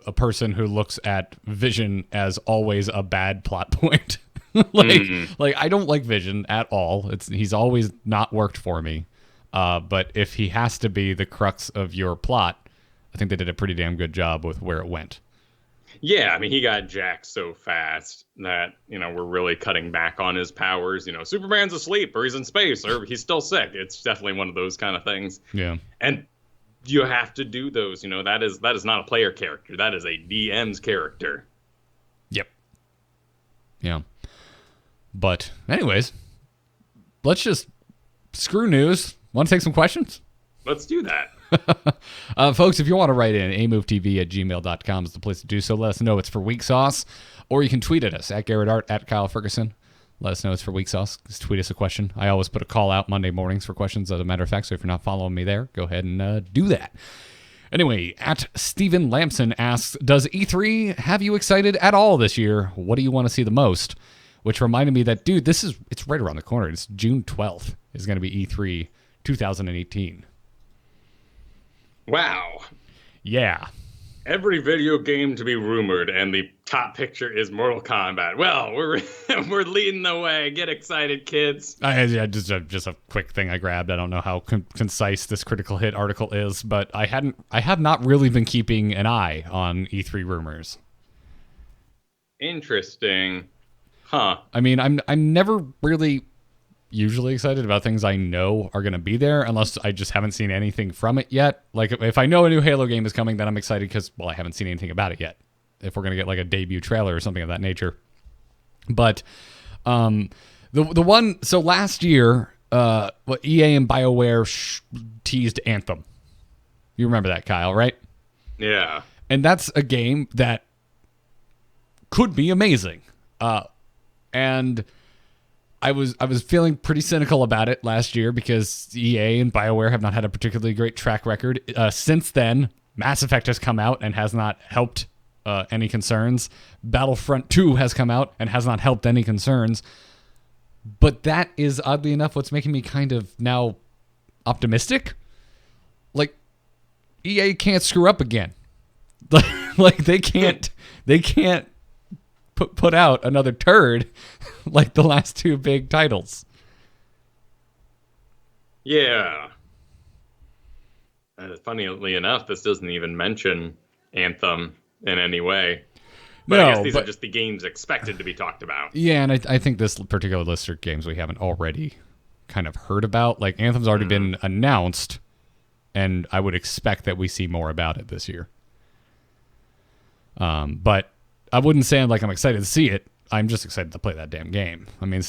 A person who looks at Vision as always a bad plot point. Like I don't like Vision at all. He's always not worked for me. But if he has to be the crux of your plot, I think they did a pretty damn good job with where it went. Yeah, I mean, he got jacked so fast that, we're really cutting back on his powers. Superman's asleep, or he's in space, or he's still sick. It's definitely one of those kind of things. Yeah. And you have to do those. That is not a player character. That is a DM's character. Yep. Yeah. But anyways, let's just screw news. Want to take some questions? Let's do that. Folks, if you want to write in, amovetv@gmail.com is the place to do so. Let us know it's for Weeksauce, or you can tweet at us at GarrettArt, at Kyle Ferguson. let us know it's for Weeksauce. Just tweet us a question. I always put a call out Monday mornings for questions, as a matter of fact, so if you're not following me there, go ahead and do that. Anyway, at Steven Lamson asks, does E3 have you excited at all this year? What do you want to see the most? Which reminded me that, dude, it's right around the corner. It's June 12th is going to be E3 2018. Wow. Yeah. Every video game to be rumored, and the top picture is Mortal Kombat. Well, we're we're leading the way. Get excited, kids. Just a quick thing I grabbed. I don't know how concise this Critical Hit article is, but I have not really been keeping an eye on E3 rumors. Interesting. Huh. I mean, I'm never really usually excited about things I know are going to be there unless I just haven't seen anything from it yet. Like if I know a new Halo game is coming, then I'm excited because, well, I haven't seen anything about it yet. If we're going to get like a debut trailer or something of that nature. But the one, so last year, EA and BioWare teased Anthem. You remember that, Kyle, right? Yeah. And that's a game that could be amazing. And I was feeling pretty cynical about it last year because EA and BioWare have not had a particularly great track record. Since then, Mass Effect has come out and has not helped any concerns. Battlefront 2 has come out and has not helped any concerns. But that is, oddly enough, what's making me kind of now optimistic. Like, EA can't screw up again. Like they can't put out another turd like the last two big titles. Yeah. Funnily enough, this doesn't even mention Anthem in any way. But I guess these are just the games expected to be talked about. Yeah, and I think this particular list are games we haven't already kind of heard about. Like, Anthem's already been announced, and I would expect that we see more about it this year. But I wouldn't say I'm excited to see it. I'm just excited to play that damn game. I mean,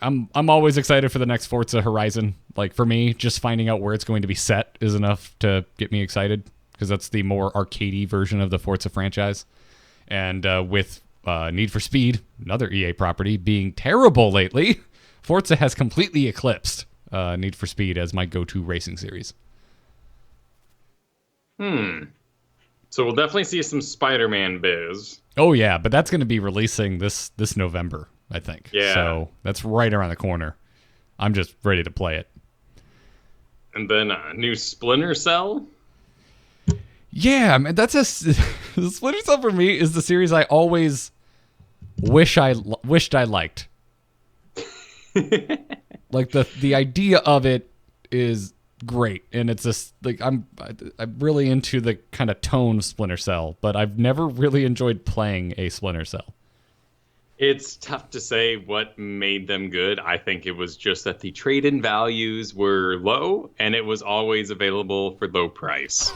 I'm always excited for the next Forza Horizon. Like, for me, just finding out where it's going to be set is enough to get me excited, because that's the more arcadey version of the Forza franchise. And with Need for Speed, another EA property, being terrible lately, Forza has completely eclipsed Need for Speed as my go-to racing series. So we'll definitely see some Spider-Man biz. Oh, yeah, but that's going to be releasing this November, I think. Yeah. So that's right around the corner. I'm just ready to play it. And then a new Splinter Cell? Yeah, man, that's Splinter Cell for me is the series I always wished I liked. Like the idea of it is great, and it's just like I'm really into the kind of tone of Splinter Cell, but I've never really enjoyed playing a Splinter Cell. It's tough to say what made them good. I think it was just that the trade-in values were low, and it was always available for low price.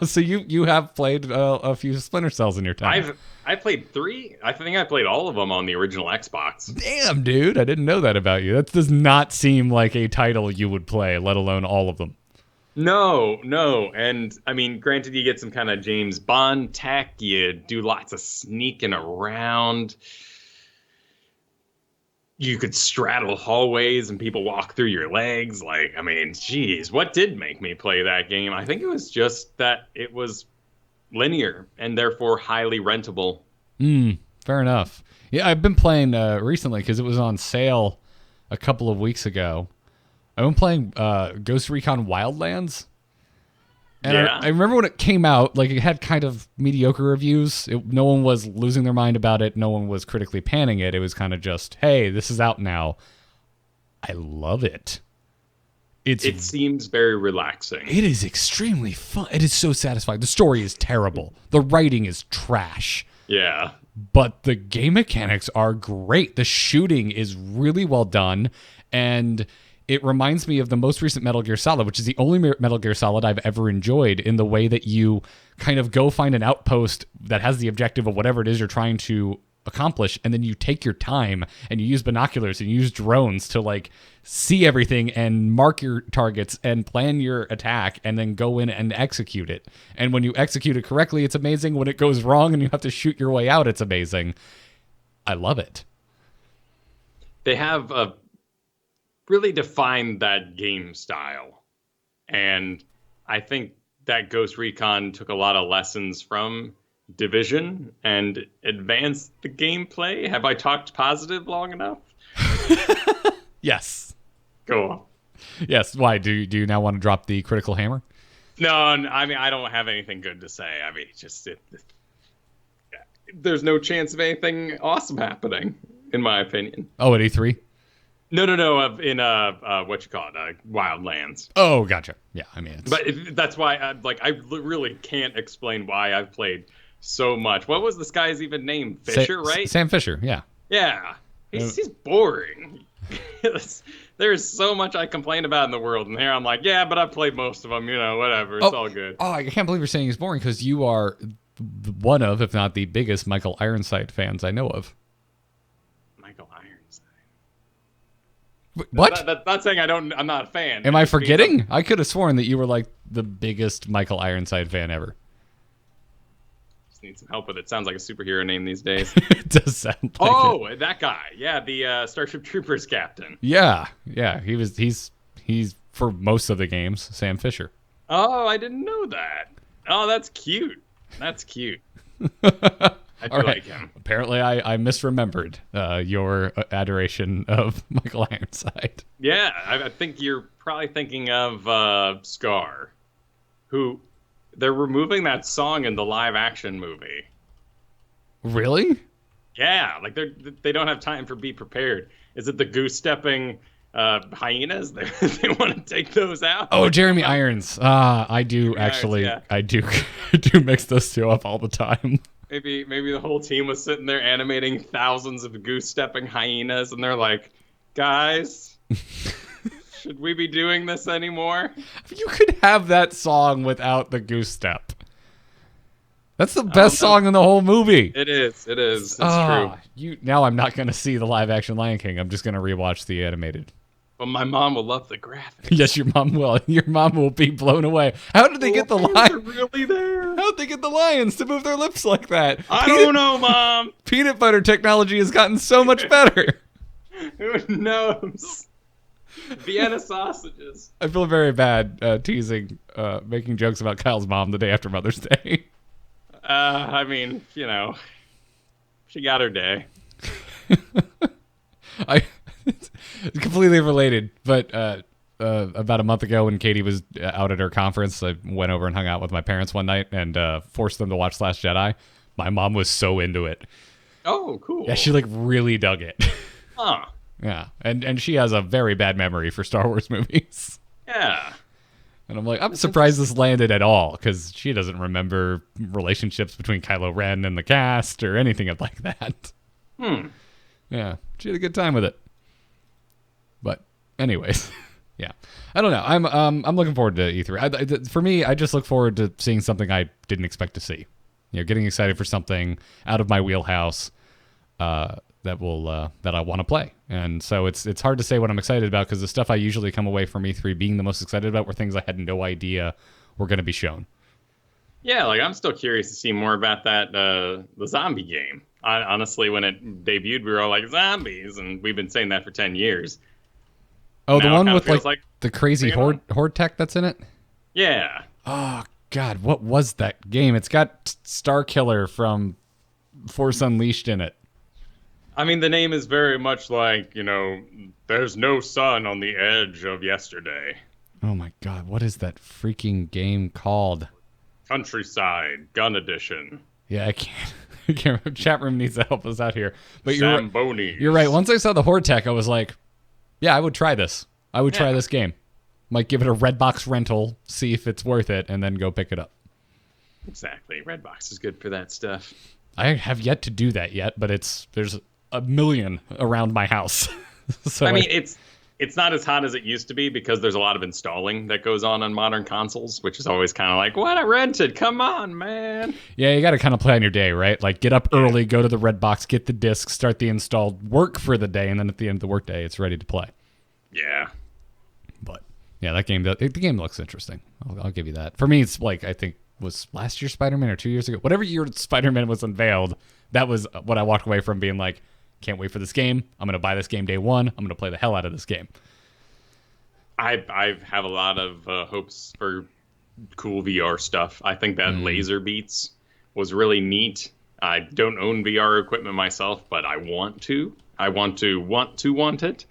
So you have played a few Splinter Cells in your time. I played 3. I think I played all of them on the original Xbox. Damn, dude, I didn't know that about you. That does not seem like a title you would play, let alone all of them. No. And, I mean, granted, you get some kind of James Bond tech. You do lots of sneaking around. You could straddle hallways and people walk through your legs. Like, I mean, geez, what did make me play that game? I think it was just that it was linear and therefore highly rentable. Fair enough. Yeah, I've been playing recently because it was on sale a couple of weeks ago. I've been playing Ghost Recon Wildlands. And yeah. I remember when it came out, like, it had kind of mediocre reviews. No one was losing their mind about it. No one was critically panning it. It was kind of just, hey, this is out now. I love it. It seems very relaxing. It is extremely fun. It is so satisfying. The story is terrible. The writing is trash. Yeah. But the game mechanics are great. The shooting is really well done. And it reminds me of the most recent Metal Gear Solid, which is the only Metal Gear Solid I've ever enjoyed, in the way that you kind of go find an outpost that has the objective of whatever it is you're trying to accomplish, and then you take your time and you use binoculars and you use drones to like see everything and mark your targets and plan your attack and then go in and execute it. And when you execute it correctly, it's amazing. When it goes wrong and you have to shoot your way out, it's amazing. I love it. they have really defined that game style. And I think that Ghost Recon took a lot of lessons from Division and advanced the gameplay. Have I talked positive long enough? Yes. Cool. Yes. Why? Do you now want to drop the critical hammer? No, I mean, I don't have anything good to say. I mean, there's no chance of anything awesome happening, in my opinion. Oh, at E3? No. In what you call it, Wildlands. Oh, gotcha. Yeah, I mean, That's why I really can't explain why I've played so much. What was this guy's even name? Fisher, right? Sam Fisher. Yeah. Yeah. He's boring. There's so much I complain about in the world, and here I'm like, yeah, but I've played most of them. Whatever. It's all good. Oh, I can't believe you're saying he's boring because you are one of, if not the biggest, Michael Ironside fans I know of. Michael Ironside. What? That's not saying I'm not a fan. Am I forgetting? I could have sworn that you were like the biggest Michael Ironside fan ever. Just need some help with it. Sounds like a superhero name these days. It does sound like it. That guy. Yeah, the Starship Troopers captain. Yeah. He's for most of the games, Sam Fisher. Oh, I didn't know that. Oh, that's cute. That's cute. I do like him. Apparently, I misremembered your adoration of Michael Ironside. Yeah, I think you're probably thinking of Scar, who they're removing that song in the live action movie. Really? Yeah, like they don't have time for Be Prepared. Is it the goose stepping hyenas? They want to take those out. Oh, Jeremy Irons. I do actually. Irons, yeah. I do mix those two up all the time. Maybe the whole team was sitting there animating thousands of goose stepping hyenas, and they're like, guys, should we be doing this anymore? You could have that song without the goose step. That's the best song in the whole movie. It is. It's true. Now I'm not going to see the live action Lion King. I'm just going to rewatch the animated. But my mom will love the graphics. Yes, your mom will. Your mom will be blown away. How did they get the lions? Really there? How did they get the lions to move their lips like that? I don't know, Mom. Peanut butter technology has gotten so much better. Who knows? Vienna sausages. I feel very bad teasing, making jokes about Kyle's mom the day after Mother's Day. I mean, she got her day. It's completely related, but about a month ago when Katie was out at her conference, I went over and hung out with my parents one night and forced them to watch Last Jedi. My mom was so into it. Oh, cool. Yeah, she really dug it. Huh. Yeah, and she has a very bad memory for Star Wars movies. Yeah. And I'm like, I'm surprised this landed at all, because she doesn't remember relationships between Kylo Ren and the cast or anything like that. Yeah, she had a good time with it. But anyways, yeah, I don't know. I'm looking forward to E3. For me, I just look forward to seeing something I didn't expect to see. Getting excited for something out of my wheelhouse that I want to play. And so it's hard to say what I'm excited about, because the stuff I usually come away from E3 being the most excited about were things I had no idea were going to be shown. Yeah, I'm still curious to see more about that the zombie game. Honestly, when it debuted, we were all like, zombies, and we've been saying that for 10 years. Oh, now the one with like the crazy horde tech that's in it? Yeah. Oh, God, what was that game? It's got Star Killer from Force Unleashed in it. I mean, the name is very much like, there's no sun on the edge of yesterday. Oh, my God, what is that freaking game called? Countryside Gun Edition. Yeah, I can't remember. Chat room needs to help us out here. But you're right. Once I saw the horde tech, I was like, yeah, I would try this. I would try this game. Might give it a Redbox rental, see if it's worth it, and then go pick it up. Exactly. Redbox is good for that stuff. I have yet to do that yet, but there's a million around my house. So I mean, it's not as hot as it used to be, because there's a lot of installing that goes on modern consoles, which is always kind of like, what, I rented? Come on, man. Yeah, you got to kind of play on your day, right? Like, get up early, go to the Redbox, get the disc, start the installed work for the day, and then at the end of the workday, it's ready to play. Yeah. But, yeah, the game looks interesting. I'll give you that. For me, it's like, I think, was last year Spider-Man or 2 years ago? Whatever year Spider-Man was unveiled, that was what I walked away from being like, can't wait for this game. I'm going to buy this game day one. I'm going to play the hell out of this game. I have a lot of hopes for cool VR stuff. I think that Laser Beats was really neat. I don't own VR equipment myself, but I want to. I want it.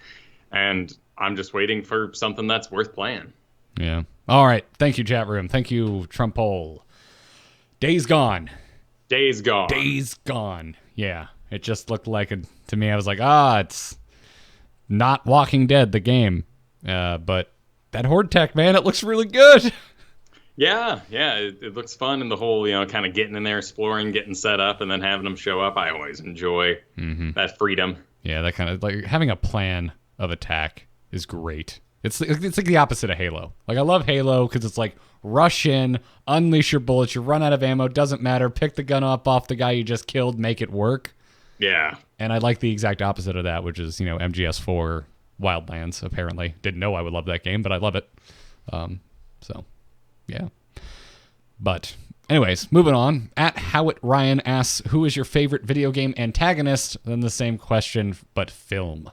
And I'm just waiting for something that's worth playing. Yeah. All right. Thank you, chat room. Thank you, Trump Hole. Days Gone. Days Gone. Days Gone. Yeah. It just looked like to me, I was like, it's not Walking Dead, the game. But that Horde tech, man, it looks really good. Yeah. It looks fun, and the whole, kind of getting in there, exploring, getting set up, and then having them show up. I always enjoy that freedom. Yeah, that kind of like having a plan of attack is great. It's like the opposite of Halo. Like, I love Halo because it's like rush in, unleash your bullets, you run out of ammo, doesn't matter, pick the gun up off the guy you just killed, make it work. Yeah. And I like the exact opposite of that, which is, MGS4 Wildlands, apparently. Didn't know I would love that game, but I love it. So, yeah. But, anyways, moving on. At Howit Ryan asks, who is your favorite video game antagonist? Then the same question, but film.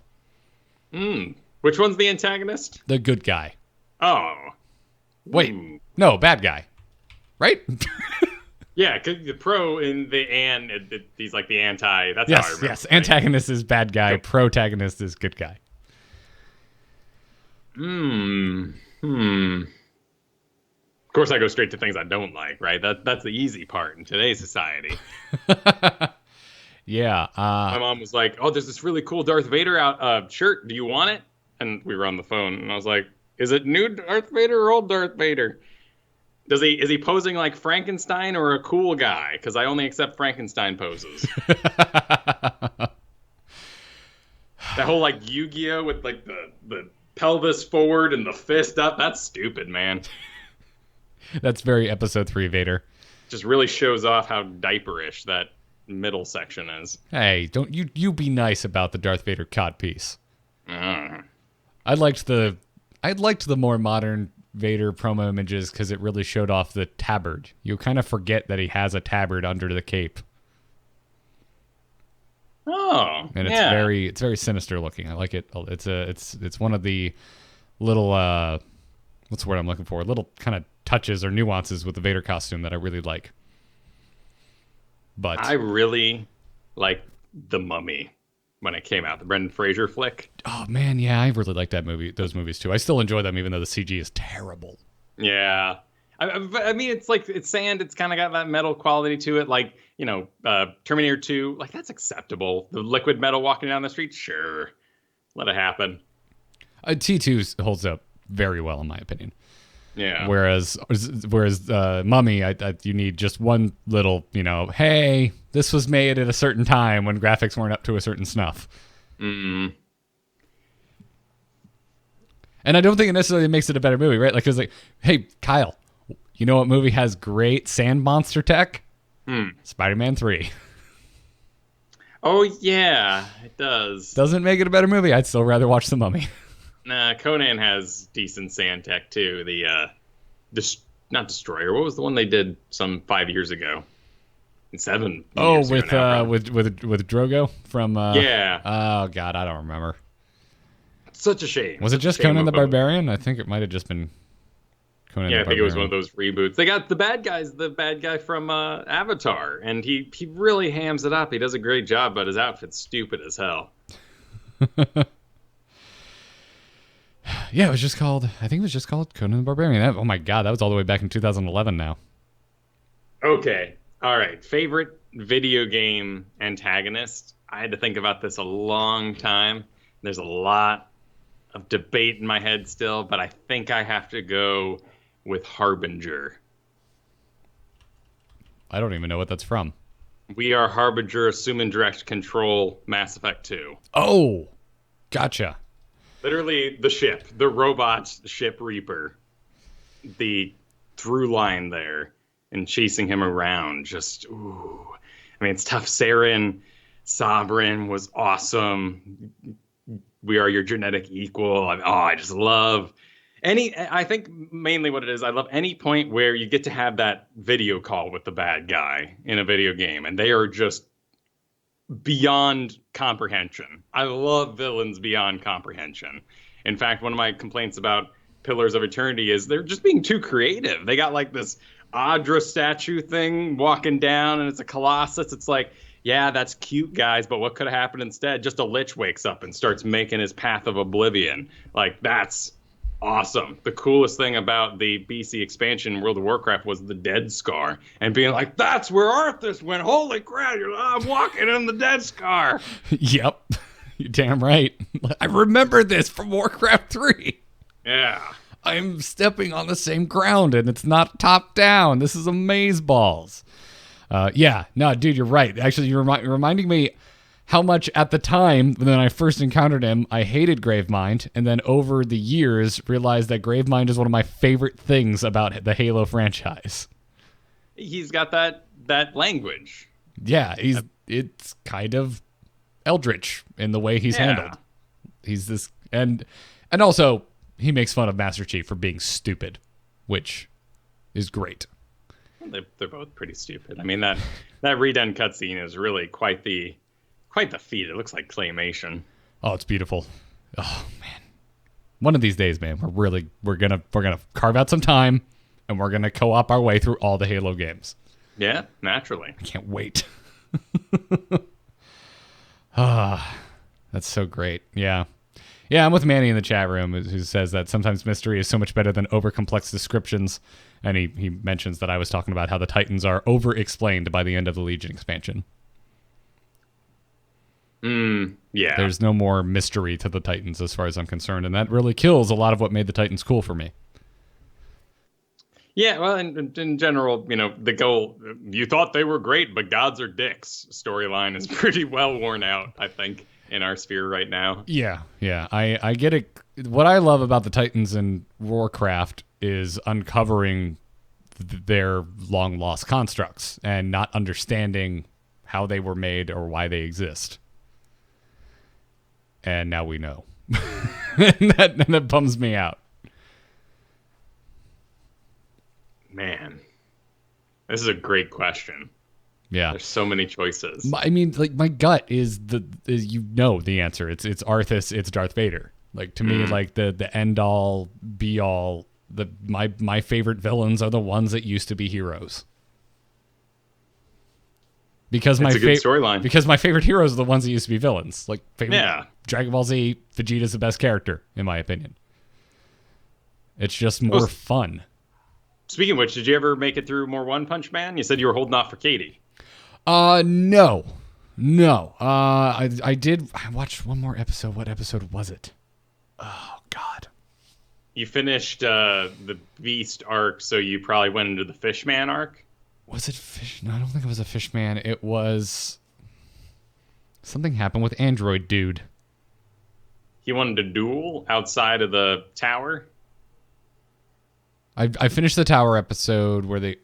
Which one's the antagonist? The good guy. Oh. Wait. No, bad guy. Right? Yeah, because the pro in the he's like the anti. That's how I remember. Yes. Antagonist is bad guy. Yep. Protagonist is good guy. Of course, I go straight to things I don't like, right? That's the easy part in today's society. Yeah. My mom was like, "Oh, there's this really cool Darth Vader shirt. Do you want it?" And we were on the phone, and I was like, "Is it new Darth Vader or old Darth Vader? Is he posing like Frankenstein or a cool guy? Because I only accept Frankenstein poses." That whole like Yu-Gi-Oh with like the pelvis forward and the fist up. That's stupid, man. That's very episode 3 Vader. Just really shows off how diaperish that middle section is. Hey, don't you be nice about the Darth Vader codpiece. I liked the more modern Vader promo images because it really showed off the tabard. You kind of forget that he has a tabard under the cape. Oh, and it's very sinister looking. I like it. It's one of the little what's the word I'm looking for? Little kind of touches or nuances with the Vader costume that I really like. But I really like The Mummy when it came out, the Brendan Fraser flick. Oh man, yeah, I really like that movie. Those movies too. I still enjoy them, even though the CG is terrible. Yeah, I mean, it's sand. It's kind of got that metal quality to it, like Terminator 2. Like, that's acceptable. The liquid metal walking down the street, sure, let it happen. T2 holds up very well in my opinion. Yeah. Whereas Mummy, you need just one little, hey, this was made at a certain time when graphics weren't up to a certain snuff. Mm-hmm. And I don't think it necessarily makes it a better movie, right? Like, it's like, hey, Kyle, you know what movie has great sand monster tech? Spider-Man 3. Oh, yeah, it does. Doesn't make it a better movie. I'd still rather watch The Mummy. Nah, Conan has decent sand tech, too. The, not Destroyer. What was the one they did some 5 years ago? 7 years with ago now, with Drogo from... yeah. Oh, God, I don't remember. Such a shame. Was it just Conan the Barbarian? I think it might have just been Conan the Barbarian. Yeah, I think it was one of those reboots. They got the bad guy from Avatar, and he really hams it up. He does a great job, but his outfit's stupid as hell. Yeah, I think it was just called Conan the Barbarian. Oh my God, that was all the way back in 2011 now. Okay. All right. Favorite video game antagonist? I had to think about this a long time. There's a lot of debate in my head still, but I think I have to go with Harbinger. I don't even know what that's from. We Are Harbinger, Assume Direct Control, Mass Effect 2. Oh, gotcha. Literally the robot ship Reaper. The through line there and chasing him around. Just, ooh. I mean, it's tough. Saren, Sovereign was awesome. We Are Your Genetic Equal. I just love I think mainly what it is, I love any point where you get to have that video call with the bad guy in a video game, and they are just beyond comprehension. I love villains beyond comprehension. In fact, one of my complaints about Pillars of Eternity is they're just being too creative. They got like this Audra statue thing walking down, and it's a Colossus. It's like, yeah, that's cute, guys, but what could have happened instead? Just a lich wakes up and starts making his path of oblivion. Like, that's awesome. The coolest thing about the BC expansion World of Warcraft was the Dead Scar, and being like, that's where Arthas went. Holy crap, I'm walking in the Dead Scar. Yep. You're damn right. I remember this from Warcraft 3. Yeah. I'm stepping on the same ground, and it's not top down. This is amazeballs. Yeah, no, dude, you're right. Actually, you're reminding me how much at the time when I first encountered him, I hated Gravemind, and then over the years realized that Gravemind is one of my favorite things about the Halo franchise. He's got that language. Yeah, it's kind of eldritch in the way he's handled. He's this, and also he makes fun of Master Chief for being stupid, which is great. They're both pretty stupid. I mean, that redone cutscene is really quite the feat. It looks like claymation. Oh, it's beautiful. Oh man, one of these days, man, we're gonna carve out some time, and we're gonna co-op our way through all the Halo games. Yeah, naturally. I can't wait. Ah, that's so great. Yeah. Yeah, I'm with Manny in the chat room who says that sometimes mystery is so much better than over-complex descriptions. And he mentions that I was talking about how the Titans are over-explained by the end of the Legion expansion. Yeah. There's no more mystery to the Titans as far as I'm concerned. And that really kills a lot of what made the Titans cool for me. Yeah, well, in general, the goal, you thought they were great, but gods are dicks storyline is pretty well worn out, I think, in our sphere right now. Yeah. I get it. What I love about the Titans in Warcraft is uncovering their long lost constructs and not understanding how they were made or why they exist. And now we know. and that bums me out. Man, this is a great question. Yeah, there's so many choices. I mean, like, my gut is the answer. It's Arthas. It's Darth Vader. Like, to me, like the end all be all. My favorite villains are the ones that used to be heroes. Because it's a good storyline. Because my favorite heroes are the ones that used to be villains. Like, Dragon Ball Z, Vegeta's the best character in my opinion. It's just more fun. Speaking of which, did you ever make it through more One Punch Man? You said you were holding off for Katie. No. I did. I watched one more episode. What episode was it? Oh, God. You finished the Beast arc, so you probably went into the Fishman arc? Was it Fish? No, I don't think it was a Fishman. It was... Something happened with Android Dude. He wanted to duel outside of the tower? I finished the tower episode where they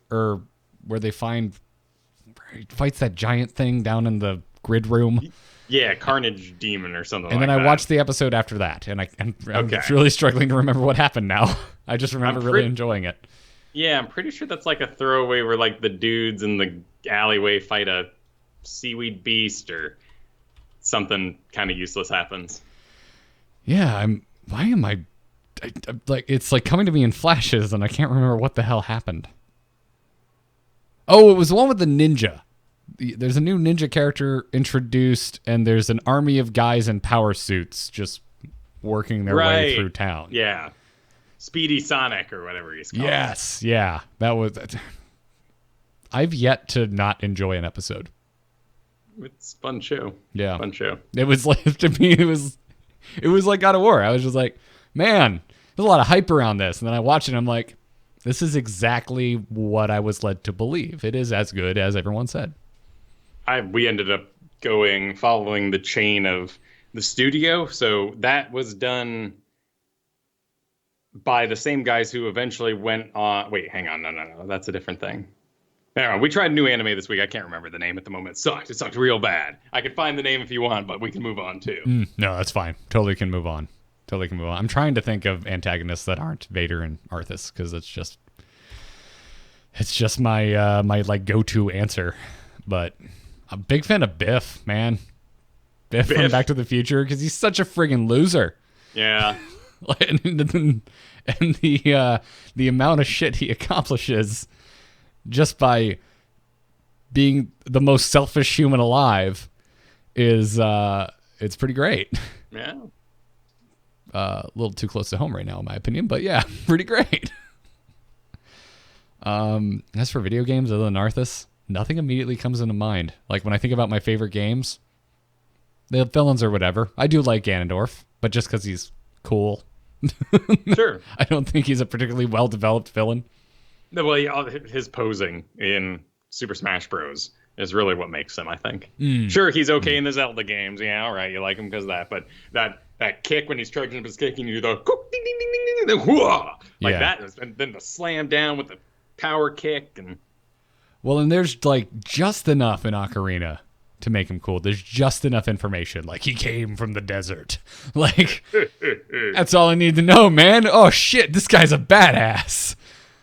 fights that giant thing down in the grid room. Yeah, Carnage Demon or something. And then I watched the episode after that, and I'm really struggling to remember what happened now. I just remember really enjoying it. Yeah, I'm pretty sure that's like a throwaway where like the dudes in the alleyway fight a seaweed beast or something kind of useless happens. Yeah, why am I like, it's like coming to me in flashes and I can't remember what the hell happened. Oh, it was the one with the ninja. There's a new ninja character introduced, and there's an army of guys in power suits just working their way through town. Yeah. Speedy Sonic or whatever he's called. Yes, yeah. That was... I've yet to not enjoy an episode. It's a fun show. Yeah. Fun show. It was like, to me, it was like God of War. I was just like, man, there's a lot of hype around this. And then I watched it and I'm like, this is exactly what I was led to believe. It is as good as everyone said. We ended up following the chain of the studio. So that was done by the same guys who eventually went on. Wait, hang on. No. That's a different thing. Anyway, we tried a new anime this week. I can't remember the name at the moment. It sucked real bad. I could find the name if you want, but we can move on too. No, that's fine. Totally can move on. I'm trying to think of antagonists that aren't Vader and Arthas, because it's just my my like go-to answer. But I'm a big fan of Biff, man. Biff from Back to the Future, because he's such a friggin' loser. Yeah. and the amount of shit he accomplishes just by being the most selfish human alive is it's pretty great. Yeah. A little too close to home right now, in my opinion, but yeah, pretty great. As for video games other than Arthas, nothing immediately comes into mind. Like when I think about my favorite games, the villains or whatever. I do like Ganondorf, but just because he's cool. Sure. I don't think he's a particularly well-developed villain. No, well, his posing in Super Smash Bros. Is really what makes him, I think. Sure, he's okay in the Zelda games. Yeah, all right, you like him because of that. But that kick when he's charging up his kick and you do the ding, ding, ding, ding, ding, whoa, like that, and then the slam down with the power kick. Well, and there's like just enough in Ocarina to make him cool. There's just enough information. Like, he came from the desert. Like, that's all I need to know, man. Oh, shit, this guy's a badass.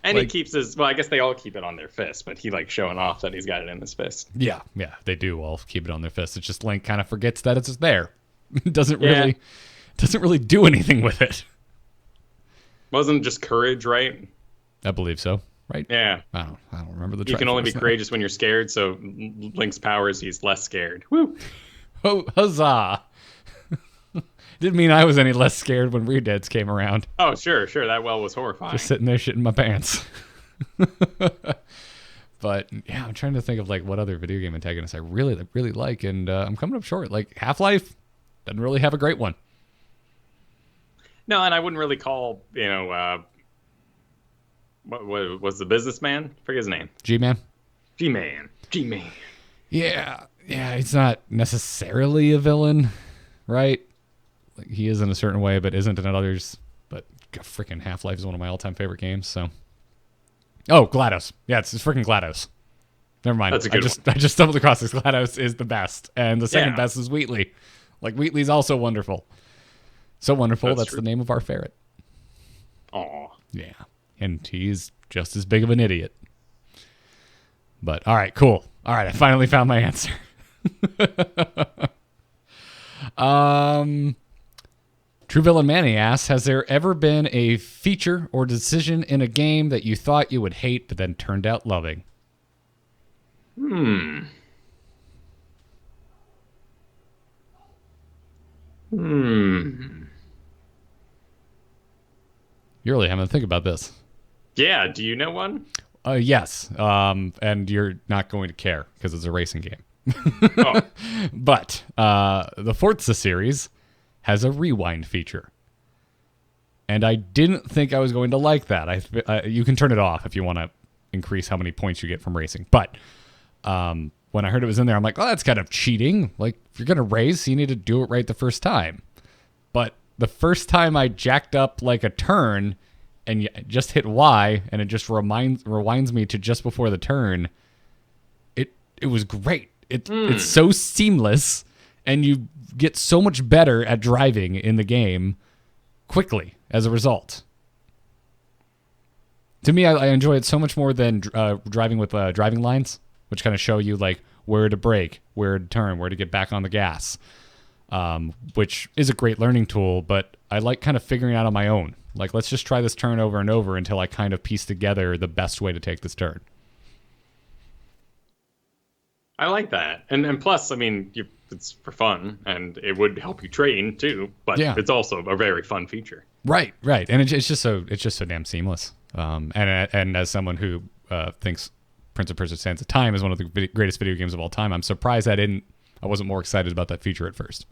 And he keeps his, well, I guess they all keep it on their fist, but he likes showing off that he's got it in his fist. Yeah, they do all keep it on their fist. It's just Link kind of forgets that it's there. It doesn't really do anything with it. Wasn't it just courage, right? I believe so, right? Yeah. I don't remember the You can only be courageous when you're scared, so Link's powers, he's less scared. Woo! Oh, huzzah! Didn't mean I was any less scared when Weird Dads came around. Oh, sure. That well was horrifying. Just sitting there shitting my pants. But yeah, I'm trying to think of like what other video game antagonists I really like, and I'm coming up short. Like Half-Life doesn't really have a great one. No, and I wouldn't really call, what was the businessman? I forget his name. G-Man. G-Man. Yeah, he's not necessarily a villain, right? Like, he is in a certain way, but isn't in others. But freaking Half-Life is one of my all-time favorite games. So, GLaDOS. Yeah, it's freaking GLaDOS. Never mind. That's a good one. I just stumbled across this. GLaDOS is the best, and the second best is Wheatley. Like, Wheatley's also wonderful. So wonderful. That's the name of our ferret. Aw. Yeah, and he's just as big of an idiot. But all right, cool. All right, I finally found my answer. True Villain Manny asks, has there ever been a feature or decision in a game that you thought you would hate but then turned out loving? You really having to think about this. Yeah, do you know one? Yes, and you're not going to care because it's a racing game. Oh. But the Forza series has a rewind feature. And I didn't think I was going to like that. You can turn it off if you want to increase how many points you get from racing. But when I heard it was in there, I'm like, oh, that's kind of cheating. Like, if you're going to race, you need to do it right the first time. But the first time I jacked up like a turn and just hit Y, and it just rewinds me to just before the turn, it was great. It's so seamless, and you get so much better at driving in the game quickly as a result. To me, I enjoy it so much more than driving with driving lines, which kind of show you like where to brake, where to turn, where to get back on the gas, which is a great learning tool, but I like kind of figuring out on my own. Like, let's just try this turn over and over until I kind of piece together the best way to take this turn. I like that. And plus, I mean, it's for fun, and it would help you train too, but it's also a very fun feature. Right. And it's just so damn seamless. And as someone who thinks Prince of Persia: Sands of Time is one of the greatest video games of all time, I'm surprised I wasn't more excited about that feature at first.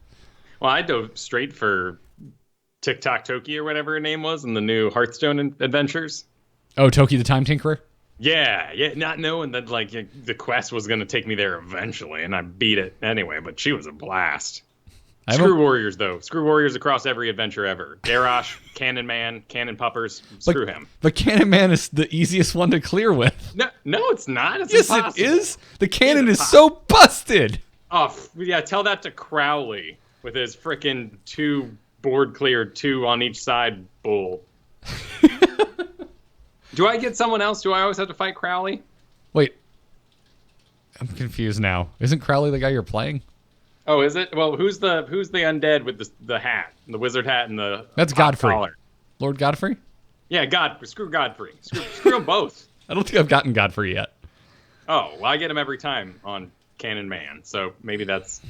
Well, I dove straight for TikTok Toki or whatever her name was in the new Hearthstone adventures. Oh, Toki the Time Tinkerer? Yeah, not knowing that like the quest was going to take me there eventually, and I beat it anyway, but she was a blast. Screw Warriors, though. Screw Warriors across every adventure ever. Garrosh, Cannon Man, Cannon Puppers, screw him. But Cannon Man is the easiest one to clear with. No, it's not. It's yes, impossible. It is. The cannon is so busted. Oh, yeah, tell that to Crowley with his frickin' 2 board cleared, 2 on each side bull. Do I get someone else? Do I always have to fight Crowley? Wait. I'm confused now. Isn't Crowley the guy you're playing? Oh, is it? Well, who's the undead with the hat, the wizard hat, and the That's pop Godfrey. collar? Lord Godfrey? Yeah, Screw Godfrey. Screw them both. I don't think I've gotten Godfrey yet. Oh, well, I get him every time on Canon Man, so maybe that's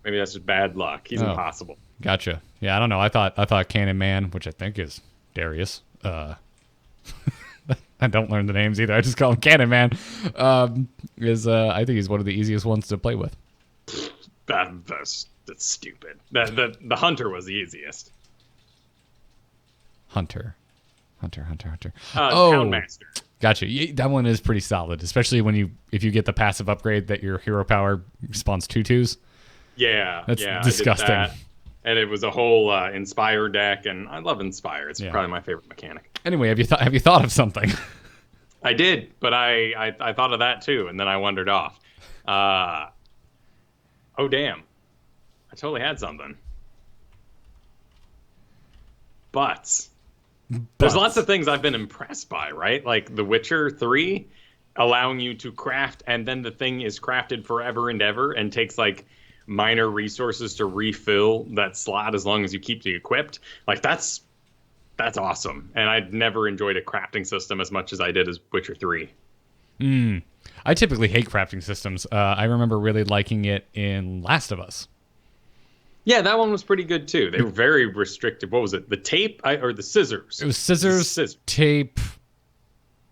just bad luck. He's impossible. Gotcha. Yeah, I don't know. I thought Cannon Man, which I think is Darius. I don't learn the names either. I just call him Cannon Man. I think he's one of the easiest ones to play with. That's stupid. The hunter was the easiest. Hunter. Houndmaster. Gotcha. Yeah, that one is pretty solid, especially if you get the passive upgrade that your hero power spawns 2/2s. Yeah, that's disgusting. I did that. And it was a whole Inspire deck, and I love Inspire. It's probably my favorite mechanic. Anyway, have you thought of something? I did, but I thought of that too, and then I wandered off. Oh damn, I totally had something. But there's lots of things I've been impressed by, right? Like The Witcher 3, allowing you to craft, and then the thing is crafted forever and ever, and takes like minor resources to refill that slot as long as you keep it equipped. Like that's awesome. And I'd never enjoyed a crafting system as much as I did as Witcher 3. I typically hate crafting systems. I remember really liking it in Last of Us. Yeah, that one was pretty good too. They were very restrictive. What was it? The tape or the scissors? It was scissors, tape.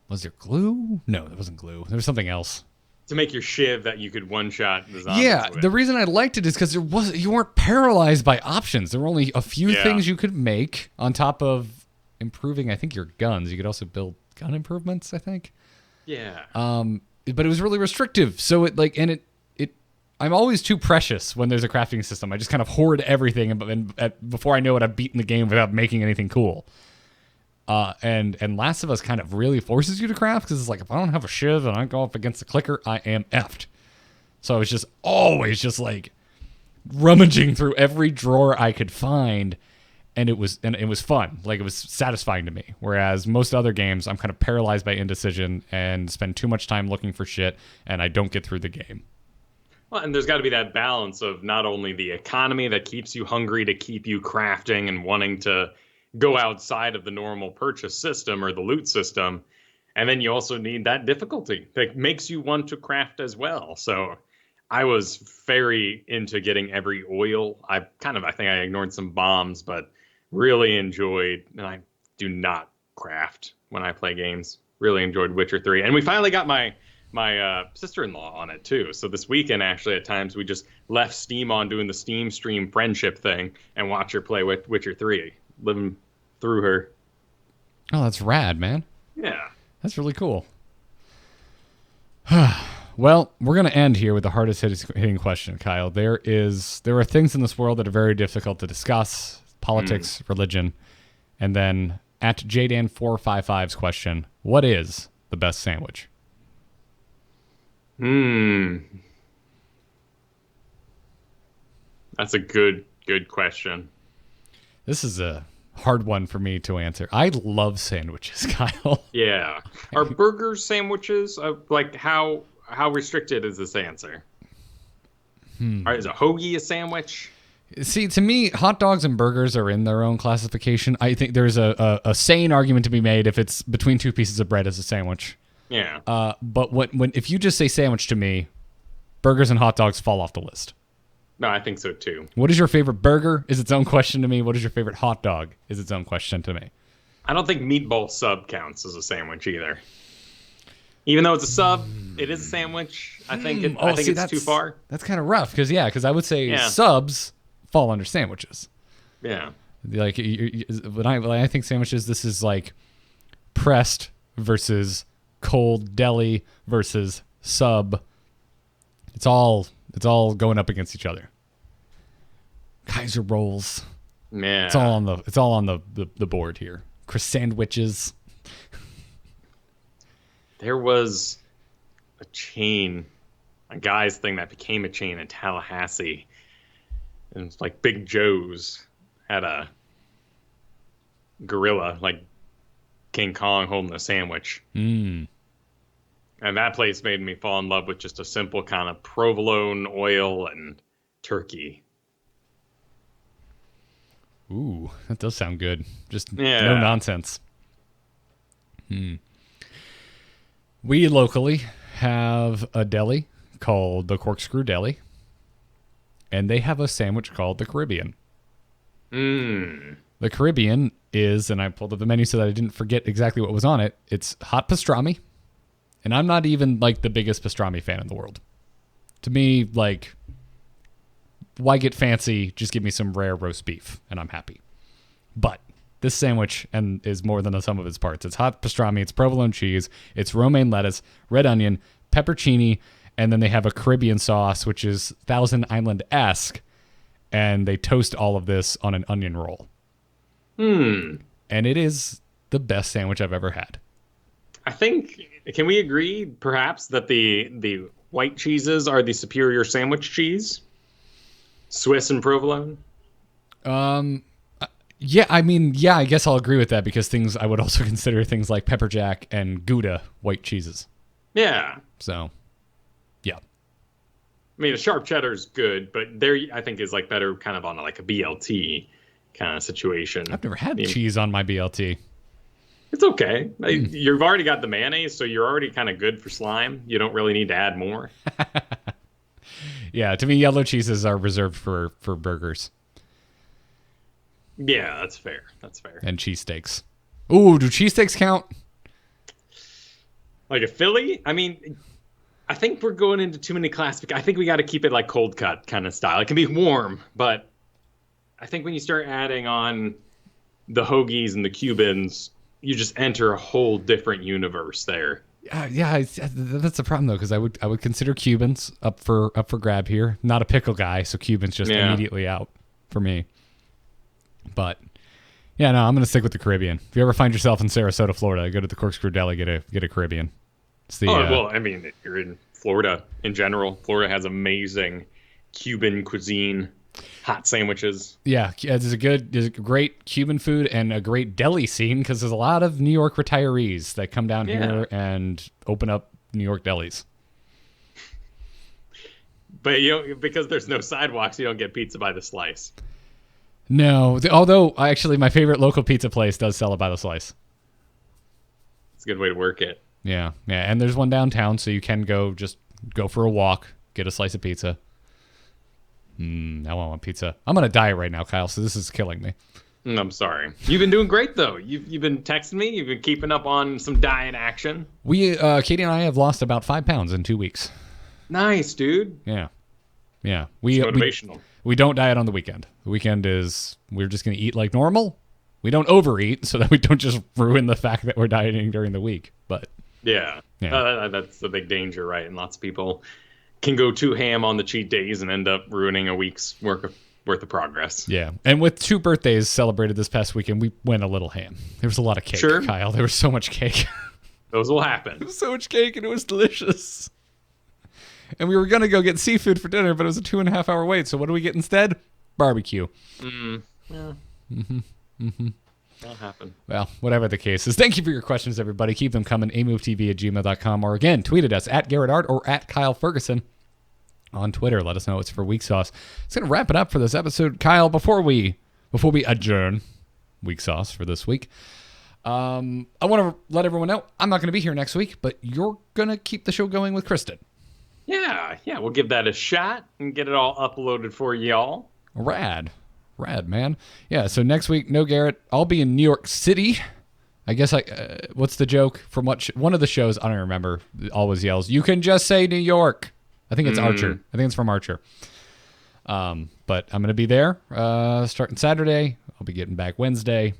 Was there glue? No, there wasn't glue. There was something else. To make your shiv that you could one-shot the zombies with. The reason I liked it is because you weren't paralyzed by options. There were only a few things you could make on top of improving, I think, your guns. You could also build gun improvements, I think. Yeah. But it was really restrictive. So I'm always too precious when there's a crafting system. I just kind of hoard everything, and before I know it, I've beaten the game without making anything cool. And Last of Us kind of really forces you to craft, because it's like, if I don't have a shiv and I go up against the clicker, I am effed. So I was just always just like rummaging through every drawer I could find, and it was fun. Like, it was satisfying to me. Whereas most other games, I'm kind of paralyzed by indecision and spend too much time looking for shit, and I don't get through the game. Well, and there's got to be that balance of not only the economy that keeps you hungry to keep you crafting and wanting to go outside of the normal purchase system or the loot system, and then you also need that difficulty that makes you want to craft as well. So I was very into getting every oil. I think I ignored some bombs, but really enjoyed, and I do not craft when I play games. Really enjoyed Witcher 3. And we finally got my sister-in-law on it too. So this weekend, actually, at times we just left Steam on doing the Steam stream friendship thing and watch her play Witcher 3, living through her. Oh, that's rad, man. Yeah. That's really cool. Well, we're going to end here with the hardest hitting question, Kyle. There are things in this world that are very difficult to discuss: politics, religion, and then at JDan455's question, what is the best sandwich? That's a good question. This is a hard one for me to answer. I love sandwiches, Kyle. Yeah. Are burger sandwiches, like how restricted is this answer? Is a hoagie a sandwich? See, to me, hot dogs and burgers are in their own classification. I think there's a sane argument to be made if it's between two pieces of bread as a sandwich. Yeah. But if you just say sandwich to me, burgers and hot dogs fall off the list. No, I think so too. What is your favorite burger? Is its own question to me. What is your favorite hot dog? Is its own question to me. I don't think meatball sub counts as a sandwich either. Even though it's a sub, it is a sandwich. I think it's too far. That's kind of rough because I would say subs fall under sandwiches. Yeah. Like when I think sandwiches, this is like pressed versus cold deli versus sub. It's all going up against each other. Kaiser rolls. Yeah. It's all on the board here. Chris sandwiches. There was a chain, a guy's thing that became a chain in Tallahassee. And it's like Big Joe's had a gorilla, like King Kong holding a sandwich. And that place made me fall in love with just a simple kind of provolone oil and turkey. Ooh, that does sound good. Just Yeah. no nonsense. We locally have a deli called the Corkscrew Deli, and they have a sandwich called the Caribbean. The Caribbean is, and I pulled up the menu so that I didn't forget exactly what was on it. It's hot pastrami, and I'm not even like the biggest pastrami fan in the world. To me, like, why get fancy? Just give me some rare roast beef, and I'm happy. But this sandwich is more than the sum of its parts. It's hot pastrami, it's provolone cheese, it's romaine lettuce, red onion, peppercini, and then they have a Caribbean sauce, which is Thousand Island-esque, and they toast all of this on an onion roll. And it is the best sandwich I've ever had. I think, can we agree, perhaps, that the white cheeses are the superior sandwich cheese? Swiss and provolone? Yeah, I mean, yeah, I guess I'll agree with that because I would also consider things like pepper jack and Gouda white cheeses. Yeah. So, yeah. I mean, a sharp cheddar is good, but there I think is like better kind of on like a BLT kind of situation. I've never had cheese on my BLT. It's okay. You've already got the mayonnaise, so you're already kind of good for slime. You don't really need to add more. Yeah, to me, yellow cheeses are reserved for burgers. Yeah, that's fair. That's fair. And cheesesteaks. Ooh, do cheesesteaks count? Like a Philly? I mean, I think we're going into too many classifications. I think we got to keep it like cold cut kind of style. It can be warm, but I think when you start adding on the hoagies and the Cubans, you just enter a whole different universe there. Yeah, that's the problem though, because I would consider Cubans up for grab here. Not a pickle guy, so Cubans just immediately out for me. But yeah, no, I'm gonna stick with the Caribbean. If you ever find yourself in Sarasota, Florida, go to the Corkscrew Deli, get a Caribbean. It's the well, I mean, you're in Florida in general. Florida has amazing Cuban cuisine, hot sandwiches. Yeah, there's a great Cuban food and a great deli scene because there's a lot of New York retirees that come down here and open up New York delis. But because there's no sidewalks, you don't get pizza by the slice. No, although actually my favorite local pizza place does sell it by the slice. It's a good way to work it. Yeah, and there's one downtown, so you can go for a walk, get a slice of pizza. Now I want pizza. I'm on a diet right now, Kyle, so this is killing me. I'm sorry. You've been doing great though. You've been texting me. You've been keeping up on some diet action. Katie and I have lost about 5 pounds in 2 weeks. Nice, dude. Yeah. It's motivational. We don't diet on the weekend. The weekend is we're just going to eat like normal. We don't overeat so that we don't just ruin the fact that we're dieting during the week. But yeah. That's the big danger, right? And lots of people can go too ham on the cheat days and end up ruining a week's worth of progress. Yeah. And with 2 birthdays celebrated this past weekend, we went a little ham. There was a lot of cake, sure. Kyle. There was so much cake. Those will happen. There was so much cake and it was delicious. And we were going to go get seafood for dinner, but it was a 2.5-hour wait. So what do we get instead? Barbecue. Yeah. That'll happen. Well, whatever the case is. Thank you for your questions, everybody. Keep them coming. amovetv@gmail.com. Or again, tweet at us at Garrett Art or at Kyle Ferguson on Twitter. Let us know it's for Weeksauce. It's going to wrap it up for this episode. Kyle, before we adjourn Weeksauce for this week, I want to let everyone know I'm not going to be here next week, but you're going to keep the show going with Kristen. Yeah, we'll give that a shot and get it all uploaded for y'all. Rad, man. Yeah, so next week, no Garrett. I'll be in New York City. I guess what's the joke from one of the shows? I don't remember. Always yells, "You can just say New York." I think it's Archer. I think it's from Archer. But I'm going to be there starting Saturday. I'll be getting back Wednesday.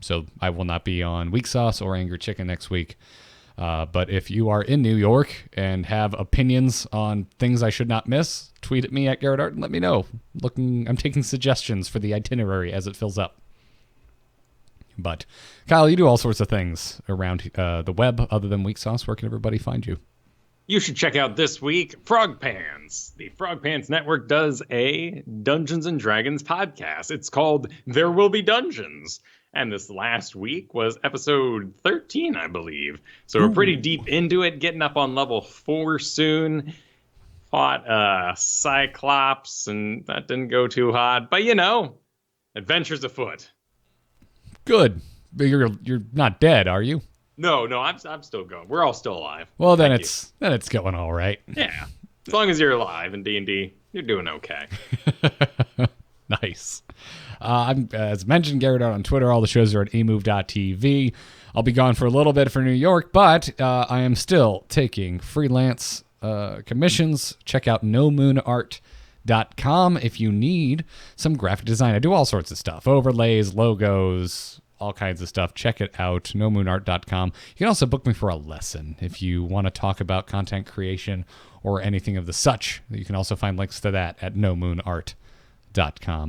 So I will not be on Weeksauce or Angry Chicken next week. But if you are in New York and have opinions on things I should not miss, tweet at me at Garrett Art and let me know. I'm taking suggestions for the itinerary as it fills up. But Kyle, you do all sorts of things around the web other than Weeksauce. Where can everybody find you? You should check out this week Frog Pants. The Frog Pants Network does a Dungeons and Dragons podcast. It's called There Will Be Dungeons. And this last week was episode 13, I believe. So we're pretty deep into it, getting up on level 4 soon. Fought Cyclops, and that didn't go too hot. But, adventures afoot. Good. But you're not dead, are you? No, I'm still going. We're all still alive. Well, then it's going all right. Yeah. As long as you're alive in D&D, you're doing okay. Nice. I'm, as mentioned, Garrett out on Twitter. All the shows are at amove.tv. I'll be gone for a little bit for New York, but I am still taking freelance commissions. Check out nomoonart.com if you need some graphic design. I do all sorts of stuff. Overlays, logos, all kinds of stuff. Check it out, nomoonart.com. You can also book me for a lesson if you want to talk about content creation or anything of the such. You can also find links to that at nomoonart.com.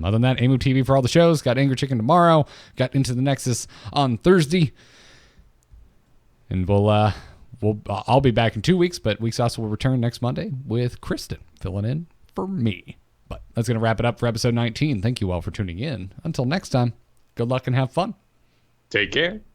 Other than that, AMOO TV for all the shows. Got Angry Chicken tomorrow. Got Into the Nexus on Thursday. And I'll be back in 2 weeks, but Weeksauce will return next Monday with Kristen filling in for me. But that's going to wrap it up for episode 19. Thank you all for tuning in. Until next time, good luck and have fun. Take care.